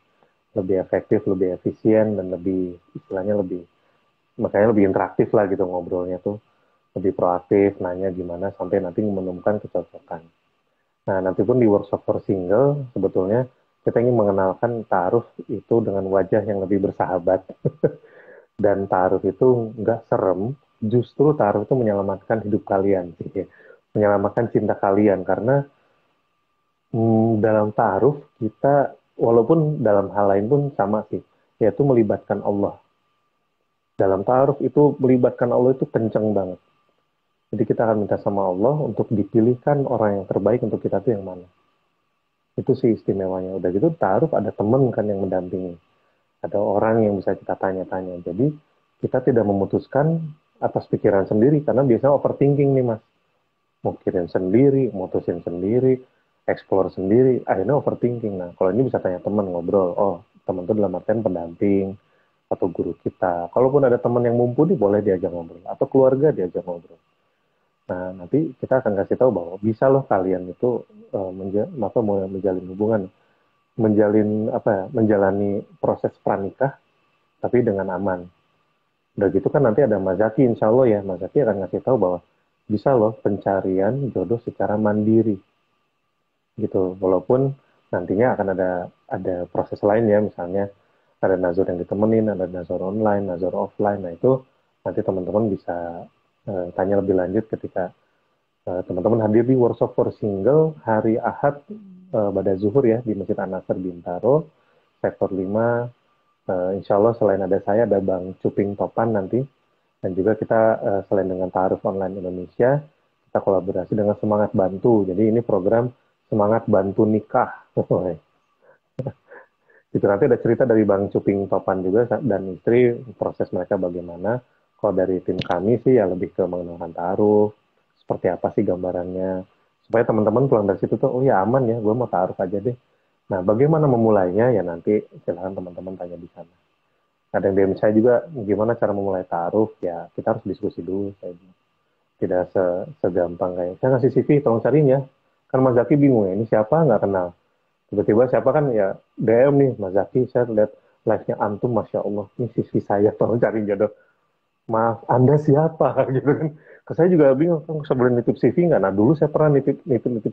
lebih efektif, lebih efisien, dan lebih, istilahnya lebih, makanya lebih interaktif lah gitu ngobrolnya tuh. Lebih proaktif, nanya gimana, sampai nanti menemukan kecocokan. Nah, nanti pun di workshop for single, sebetulnya kita ingin mengenalkan ta'aruf itu dengan wajah yang lebih bersahabat. Dan ta'aruf itu nggak serem, justru ta'aruf itu menyelamatkan hidup kalian. Menyelamatkan cinta kalian, karena dalam ta'aruf kita, walaupun dalam hal lain pun sama sih, yaitu melibatkan Allah. Dalam ta'aruf itu melibatkan Allah itu kenceng banget. Jadi kita akan minta sama Allah untuk dipilihkan orang yang terbaik untuk kita tuh yang mana. Itu sih istimewanya. Udah gitu ta'aruf ada teman kan yang mendampingi. Ada orang yang bisa kita tanya-tanya. Jadi kita tidak memutuskan atas pikiran sendiri, karena biasanya overthinking nih Mas. Mau kirim sendiri, mutusin sendiri, explore sendiri, akhirnya overthinking. Nah, kalau ini bisa tanya teman, ngobrol. Oh, teman itu dalam artian pendamping atau guru kita. Kalaupun ada teman yang mumpuni, boleh diajak ngobrol. Atau keluarga diajak ngobrol. Nah, nanti kita akan kasih tahu bahwa bisa loh kalian itu menjalin hubungan, menjalani proses pranikah, tapi dengan aman. Udah gitu kan nanti ada Mas Zaki, insya Allah ya, Mas Zaki akan ngasih tahu bahwa bisa loh pencarian jodoh secara mandiri, gitu. Walaupun nantinya akan ada proses lain ya, misalnya ada nazar yang ditemenin, ada nazar online, nazar offline. Nah itu nanti teman-teman bisa tanya lebih lanjut ketika teman-teman hadir di workshop for single hari Ahad pada zuhur ya di Masjid An-Nasr Bintaro, sektor 5. Insya Allah selain ada saya, ada Bang Cuping Topan nanti. Dan juga kita selain dengan Ta'aruf Online Indonesia, kita kolaborasi dengan Semangat Bantu. Jadi ini program Semangat Bantu Nikah. Itu nanti ada cerita dari Bang Cuping Topan juga dan istri, proses mereka bagaimana. Kalau dari tim kami sih ya lebih ke mengenalkan ta'aruf, seperti apa sih gambarannya, supaya teman-teman pulang dari situ tuh, oh ya aman ya, gue mau ta'aruf aja deh. Nah, bagaimana memulainya ya nanti silakan teman-teman tanya di sana. Ada yang DM saya juga, gimana cara memulai ta'aruf, ya kita harus diskusi dulu. Tidak segampang kayak, saya ngasih CV, tolong cariin ya. Kan Mas Zaki bingung ya, ini siapa, nggak kenal. Tiba-tiba siapa kan ya, DM nih, Mas Zaki, saya lihat live-nya Antum, Masya Allah, ini CV saya, tolong cariin jodoh. Maaf, Anda siapa? Gitu kan. Saya juga bingung, kan sebelum nitip CV nggak? Nah, dulu saya pernah nitip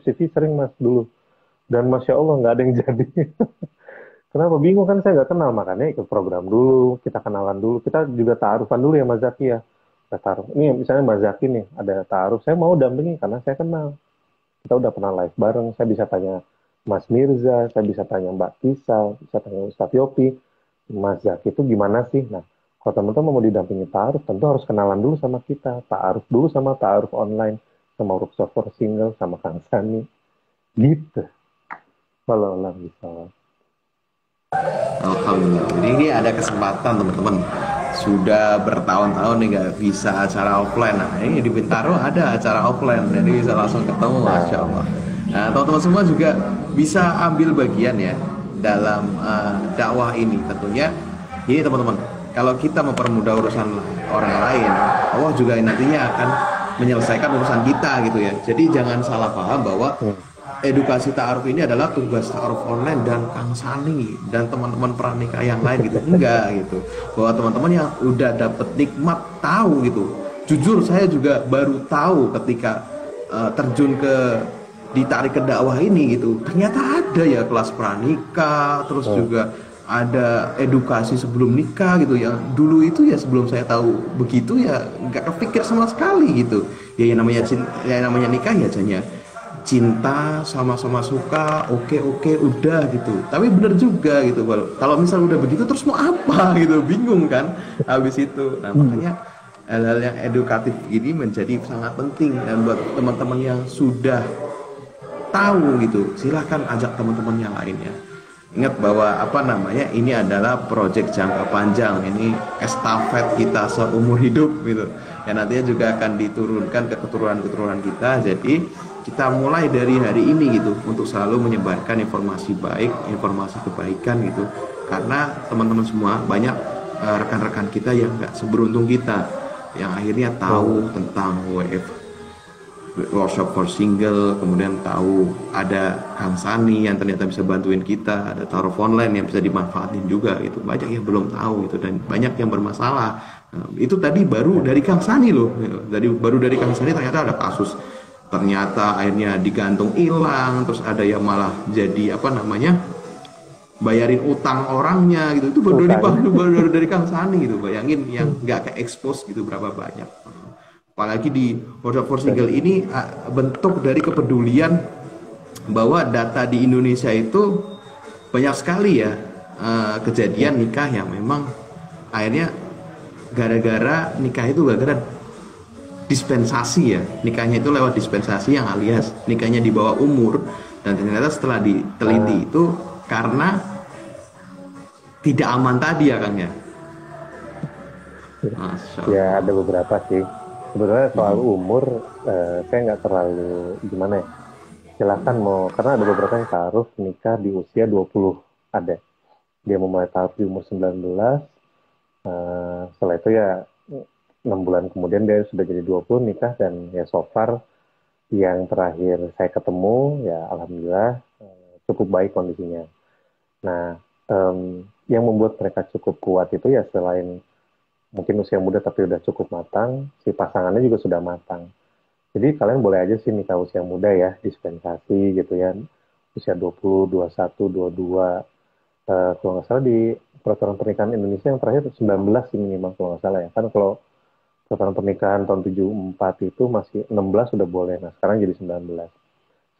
CV sering Mas dulu. Dan Masya Allah nggak ada yang jadi. Kenapa? Bingung kan, saya nggak kenal. Makanya ikut program dulu, kita kenalan dulu. Kita juga ta'arufan dulu ya Mas Zaki ya. Kita ta'aruf. Ini misalnya Mas Zaki nih, ada ta'aruf. Saya mau dampingi karena saya kenal. Kita udah pernah live bareng. Saya bisa tanya Mas Mirza, saya bisa tanya Mbak Tisa, bisa tanya Ustadz Yopi. Mas Zaki itu gimana sih? Nah, kalau teman-teman mau didampingi ta'aruf, tentu harus kenalan dulu sama kita. Ta'aruf dulu sama ta'aruf online, sama workshop for single, sama Kang Sani. Gitu. Walau Allah bisa. Alhamdulillah. Jadi ini ada kesempatan teman-teman. Sudah bertahun-tahun nih gak bisa acara offline. Nah ini di Bintaro ada acara offline, jadi bisa langsung ketemu, Masya Allah. Nah teman-teman semua juga bisa ambil bagian ya dalam dakwah ini tentunya. Ini teman-teman, kalau kita mempermudah urusan orang lain, Allah juga nantinya akan menyelesaikan urusan kita gitu ya. Jadi jangan salah paham bahwa edukasi ta'aruf ini adalah tugas ta'aruf online dan Kang Sani dan teman-teman pranikah yang lain gitu. Enggak gitu. Bahwa teman-teman yang udah dapet nikmat tahu gitu. Jujur saya juga baru tahu ketika terjun ditarik ke dakwah ini gitu. Ternyata ada ya kelas pranikah, terus juga ada edukasi sebelum nikah gitu. Yang dulu itu ya sebelum saya tahu begitu ya nggak kepikir sama sekali gitu. Ya yang namanya nikah ya hanya cinta, sama-sama suka, oke udah gitu. Tapi bener juga gitu, kalau misal udah begitu terus mau apa gitu, bingung kan habis itu. Nah makanya hal-hal yang edukatif ini menjadi sangat penting, dan buat teman-teman yang sudah tahu gitu, silahkan ajak teman-teman yang lainnya. Ingat bahwa ini adalah proyek jangka panjang, ini estafet kita seumur hidup gitu. Dan nantinya juga akan diturunkan ke keturunan-keturunan kita. Jadi kita mulai dari hari ini gitu untuk selalu menyebarkan informasi baik, informasi kebaikan gitu. Karena teman-teman semua banyak rekan-rekan kita yang nggak seberuntung kita, yang akhirnya tahu tentang workshop for single, kemudian tahu ada Kang Sani yang ternyata bisa bantuin kita, ada taruh online yang bisa dimanfaatin juga gitu. Banyak yang belum tahu gitu, dan banyak yang bermasalah. Itu tadi baru dari Kang Sani loh. Baru dari Kang Sani ternyata ada kasus, ternyata akhirnya digantung hilang, terus ada yang malah jadi bayarin utang orangnya gitu. Itu baru dari Kang Sani gitu. Bayangin yang nggak ke expose gitu berapa banyak. Apalagi di workshop for single ini bentuk dari kepedulian bahwa data di Indonesia itu banyak sekali ya kejadian nikah yang memang akhirnya gara-gara nikah itu gara-gara dispensasi ya, nikahnya itu lewat dispensasi yang alias nikahnya di bawah umur, dan ternyata setelah diteliti itu karena tidak aman tadi ya Kang ya. Ya ada beberapa sih. Sebenarnya soal umur, saya nggak terlalu gimana ya. Silakan karena ada beberapa yang taruh nikah di usia 20 ada. Dia memulai taruh di umur 19, setelah itu ya 6 bulan kemudian dia sudah jadi 20 nikah, dan ya so far yang terakhir saya ketemu ya alhamdulillah cukup baik kondisinya. Nah, yang membuat mereka cukup kuat itu ya selain mungkin usia muda tapi udah cukup matang, si pasangannya juga sudah matang. Jadi kalian boleh aja sih nikah usia muda ya, dispensasi gitu ya, usia 20, 21, 22. Kalau nggak salah di peraturan pernikahan Indonesia yang terakhir 19 sih minimal kalau nggak salah ya. Kan kalau peraturan pernikahan tahun 74 itu masih 16 sudah boleh, nah sekarang jadi 19.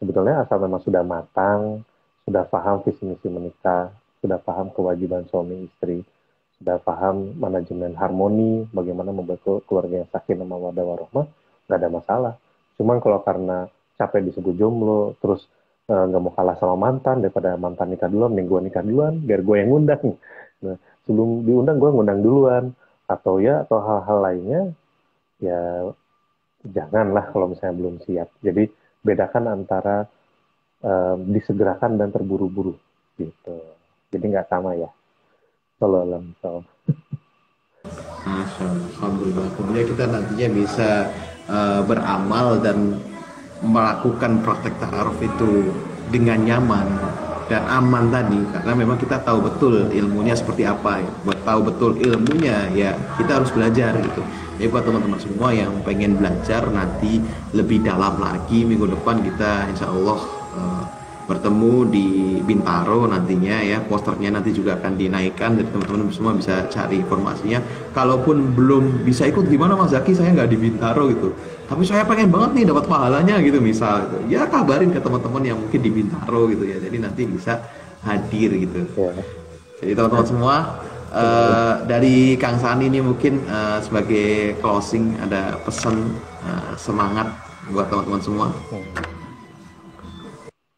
Sebetulnya asal memang sudah matang, sudah paham visi misi menikah, sudah paham kewajiban suami istri, sudah paham manajemen harmoni, bagaimana membuat keluarga yang sakinah mawaddah warahmah, nggak ada masalah. Cuman kalau karena capek disebut jomblo, terus nggak mau kalah sama mantan, daripada mantan nikah duluan, mending gue nikah duluan, biar gue yang ngundang. Nah, sebelum diundang gue ngundang duluan, atau hal-hal lainnya, ya janganlah kalau misalnya belum siap. Jadi bedakan antara disegerakan dan terburu-buru gitu. Jadi nggak sama ya. Alhamdulillah. Alhamdulillah. Kemudian kita nantinya bisa beramal dan melakukan praktek ta'aruf itu dengan nyaman dan aman tadi, karena memang kita tahu betul ilmunya seperti apa ya. Buat tahu betul ilmunya ya kita harus belajar gitu. Jadi buat teman-teman semua yang pengen belajar nanti lebih dalam lagi, minggu depan kita insya Allah bertemu di Bintaro nantinya ya, posternya nanti juga akan dinaikkan, jadi teman-teman semua bisa cari informasinya. Kalaupun belum bisa ikut, gimana Mas Zaki, saya nggak di Bintaro gitu, tapi saya pengen banget nih dapat pahalanya gitu misal gitu, ya kabarin ke teman-teman yang mungkin di Bintaro gitu ya, jadi nanti bisa hadir gitu ya. Jadi teman-teman semua dari Kang Sani ini mungkin sebagai closing ada pesan semangat buat teman-teman semua.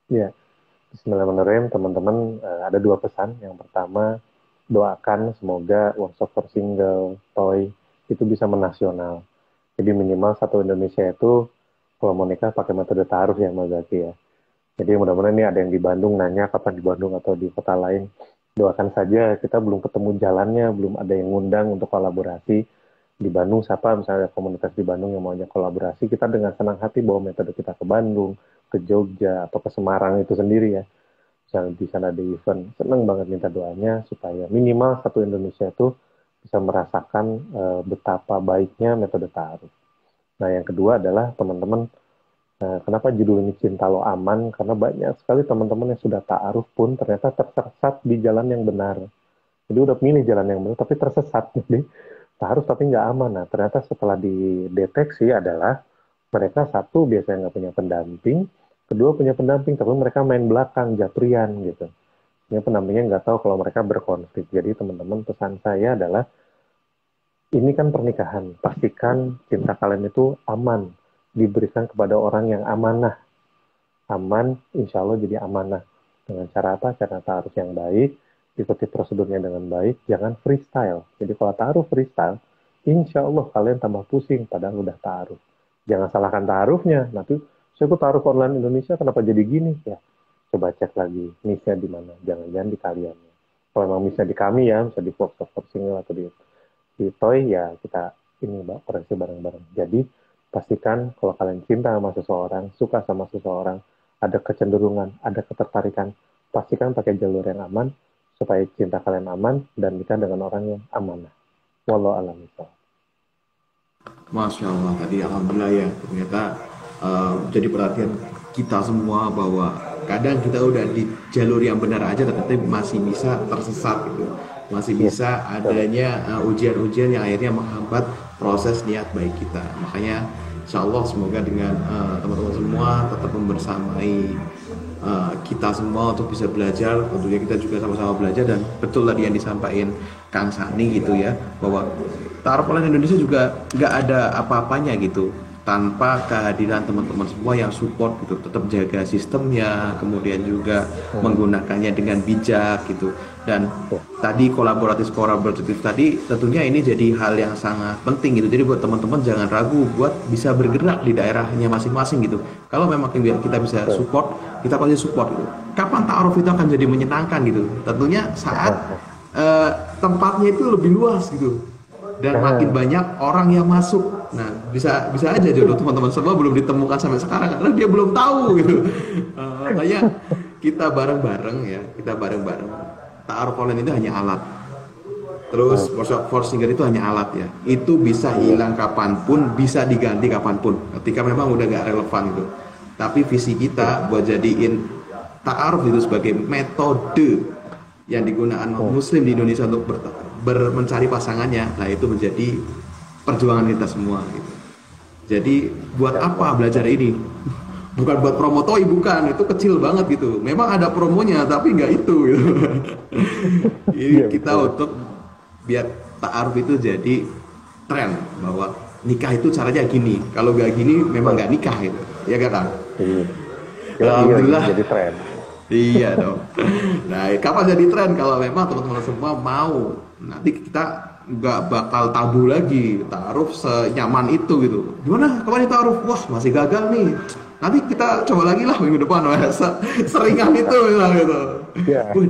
Ya, bismillahirrahmanirrahim teman-teman, ada 2 pesan. Yang pertama, doakan semoga workshop for single toy itu bisa menasional. Jadi minimal satu Indonesia itu kalau mau nikah pakai metode taruh ya Mas Zaki ya. Jadi mudah-mudahan ini ada yang di Bandung nanya kapan di Bandung atau di kota lain. Doakan saja, kita belum ketemu jalannya, belum ada yang ngundang untuk kolaborasi. Di Bandung siapa misalnya komunitas di Bandung yang mau kolaborasi, kita dengan senang hati bawa metode kita ke Bandung, ke Jogja atau ke Semarang itu sendiri ya, misalnya di sana ada event, seneng banget minta doanya supaya minimal satu Indonesia itu bisa merasakan betapa baiknya metode ta'aruf. Nah, yang kedua adalah teman-teman, kenapa judul ini Cinta Lo Aman? Karena banyak sekali teman-teman yang sudah ta'aruf pun ternyata tersesat di jalan yang benar. Jadi udah milih jalan yang benar, tapi tersesat. Jadi ta'aruf tapi nggak aman. Nah, ternyata setelah dideteksi adalah mereka satu biasanya nggak punya pendamping, kedua punya pendamping tapi mereka main belakang, japrian gitu. Ini pendampingnya nggak tahu kalau mereka berkonflik. Jadi teman-teman, pesan saya adalah ini kan pernikahan, pastikan cinta kalian itu aman, diberikan kepada orang yang amanah. Aman, insya Allah jadi amanah. Dengan cara apa? Cara ta'aruf yang baik, ikuti prosedurnya dengan baik, jangan freestyle. Jadi kalau ta'aruf freestyle, insya Allah kalian tambah pusing, padahal udah ta'aruf. Jangan salahkan ta'arufnya. Nanti, saya ikut ta'aruf online Indonesia, kenapa jadi gini? Ya, coba cek lagi, miss-nya di mana. Jangan-jangan di kalian. Kalau memang miss-nya di kami ya, bisa di Fox Single atau di Toy, ya kita ini mbak, koreksi bareng-bareng. Jadi, pastikan kalau kalian cinta sama seseorang, suka sama seseorang, ada kecenderungan, ada ketertarikan, pastikan pakai jalur yang aman, supaya cinta kalian aman, dan nikah dengan orang yang amanah. Wallahu a'lam bishawab. Masya Allah, tadi alhamdulillah ya, ternyata jadi perhatian kita semua bahwa kadang kita udah di jalur yang benar aja tetapi masih bisa tersesat gitu, masih bisa adanya ujian-ujian yang akhirnya menghambat proses niat baik kita. Makanya insya Allah semoga dengan teman-teman semua tetap membersamai kita semua untuk bisa belajar, tentunya kita juga sama-sama belajar. Dan betul tadi yang disampaikan Kang Sani gitu ya, bahwa ta'aruf online Indonesia juga nggak ada apa-apanya gitu tanpa kehadiran teman-teman semua yang support gitu, tetap jaga sistemnya, kemudian juga menggunakannya dengan bijak gitu. Dan tadi kolaboratif tadi tentunya ini jadi hal yang sangat penting gitu. Jadi buat teman-teman jangan ragu buat bisa bergerak di daerahnya masing-masing gitu. Kalau memang kita bisa support, kita pasti support gitu. Kapan ta'aruf itu akan jadi menyenangkan gitu? Tentunya saat tempatnya itu lebih luas gitu, dan makin banyak orang yang masuk. Nah, bisa aja jodoh teman-teman semua belum ditemukan sampai sekarang karena dia belum tahu gitu. Makanya kita bareng-bareng ya, ta'aruf online itu hanya alat. Terus forcinger itu hanya alat ya. Itu bisa hilang kapanpun, bisa diganti kapanpun. Ketika memang udah gak relevan gitu. Tapi visi kita buat jadiin ta'aruf itu sebagai metode yang digunakan muslim di Indonesia untuk mencari pasangannya, nah itu menjadi perjuangan kita semua gitu. Jadi buat apa belajar ini? Bukan buat promo toy, bukan, itu kecil banget gitu. Memang ada promonya tapi nggak itu gitu. Ini kita untuk biar ta'aruf itu jadi tren, bahwa nikah itu caranya gini, kalau nggak gini memang nggak nikah gitu, ya kan? Alhamdulillah jadi tren. Iya dong. Nah, kapan jadi tren? Kalau memang teman-teman semua mau, nanti kita nggak bakal tabu lagi, ta'aruf senyaman itu gitu. Gimana? Kapan ta'aruf? Wah, masih gagal nih. Nanti kita coba lagi lah minggu depan, seringan itu gitu. Yeah. Wah,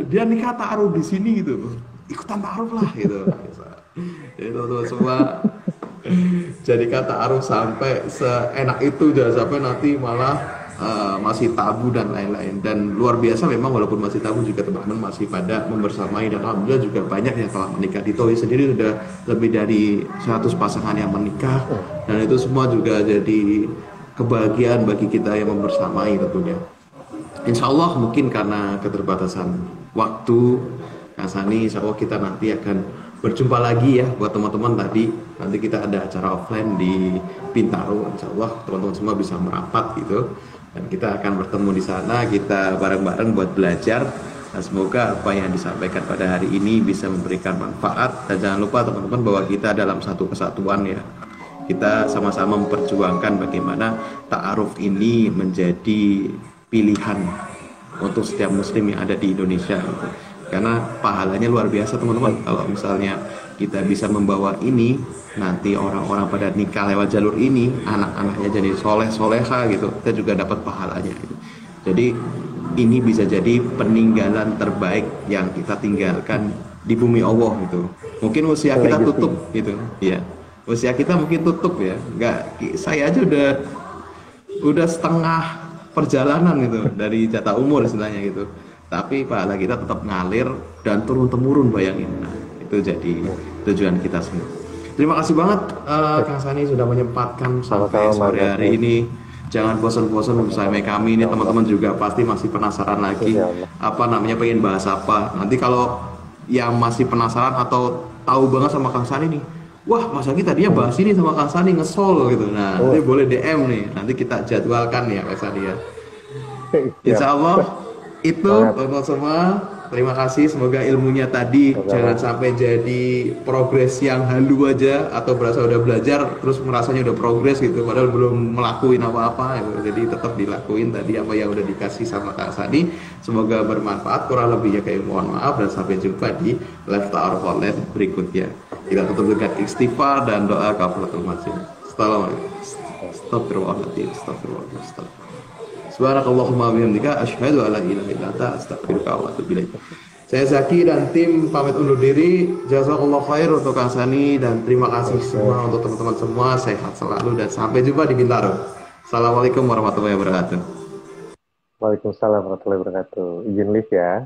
dia nikah ta'aruf di sini gitu. Ikutan ta'aruf lah gitu. Jadi teman-teman semua jadikan ta'aruf sampai seenak itu, jangan sampai nanti malah masih tabu dan lain-lain. Dan luar biasa memang walaupun masih tabu juga teman-teman masih pada membersamai, dan alhamdulillah juga banyak yang telah menikah. Di Toy sendiri sudah lebih dari 100 pasangan yang menikah, dan itu semua juga jadi kebahagiaan bagi kita yang membersamai tentunya. Insya Allah mungkin karena keterbatasan waktu Kang Sani, insya Allah kita nanti akan berjumpa lagi ya buat teman-teman. Nanti kita ada acara offline di Bintaro, insya Allah teman-teman semua bisa merapat gitu, dan kita akan bertemu di sana, kita bareng-bareng buat belajar. Dan semoga apa yang disampaikan pada hari ini bisa memberikan manfaat. Dan jangan lupa teman-teman bahwa kita dalam satu kesatuan ya. Kita sama-sama memperjuangkan bagaimana ta'aruf ini menjadi pilihan untuk setiap muslim yang ada di Indonesia gitu. Karena pahalanya luar biasa teman-teman. Kalau misalnya kita bisa membawa ini, nanti orang-orang pada nikah lewat jalur ini, anak-anaknya jadi soleh-soleha gitu, kita juga dapat pahalanya gitu. Jadi ini bisa jadi peninggalan terbaik yang kita tinggalkan di bumi Allah gitu. Mungkin usia kita tutup gitu, ya. Usia kita mungkin tutup ya. Enggak, saya aja udah setengah perjalanan gitu dari jatah umur istilahnya gitu. Tapi pahala kita tetap ngalir dan turun temurun, bayangin. Nah, itu jadi tujuan kita semua. Terima kasih banget Kang Sani sudah menyempatkan sampai Sama-sama, sore Mas. hari ini. Jangan bosan-bosan bersama kami ini, teman-teman juga pasti masih penasaran lagi Insya Allah. apa namanya, pengen bahas apa. Nanti kalau yang masih penasaran atau tahu banget sama Kang Sani nih, wah Mas Agi tadinya bahas ini sama Kang Sani ngesol gitu. Nah, nanti boleh DM nih, nanti kita jadwalkan ya Kang Sani ya. Insya Allah itu Semangat. teman-teman semua. Terima kasih, semoga ilmunya tadi Sama-sama. jangan sampai jadi progres yang halu aja atau berasa udah belajar terus merasanya udah progres gitu padahal belum melakuin apa-apa gitu. Jadi tetap dilakuin tadi apa yang udah dikasih sama Kak Sani. Semoga bermanfaat, kurang lebihnya kayak mohon maaf dan sampai jumpa di live ta'aruf online berikutnya. Kita tutup dengan istighfar dan doa kafaratul majid. Assalamualaikum. Astagfirullahaladzim. Astagfirullahaladzim. Subhanakallahumma bihamdika asyhadu an la ilaha illa anta astaghfiruka wa atubu ilaik. Saya Zaki dan tim pamit undur diri. Jazakallahu khair untuk Kang Sani dan terima kasih semua untuk teman-teman semua. Sehat selalu dan sampai jumpa di Bintaro. Assalamualaikum warahmatullahi wabarakatuh. Waalaikumsalam warahmatullahi wabarakatuh. Izin live ya.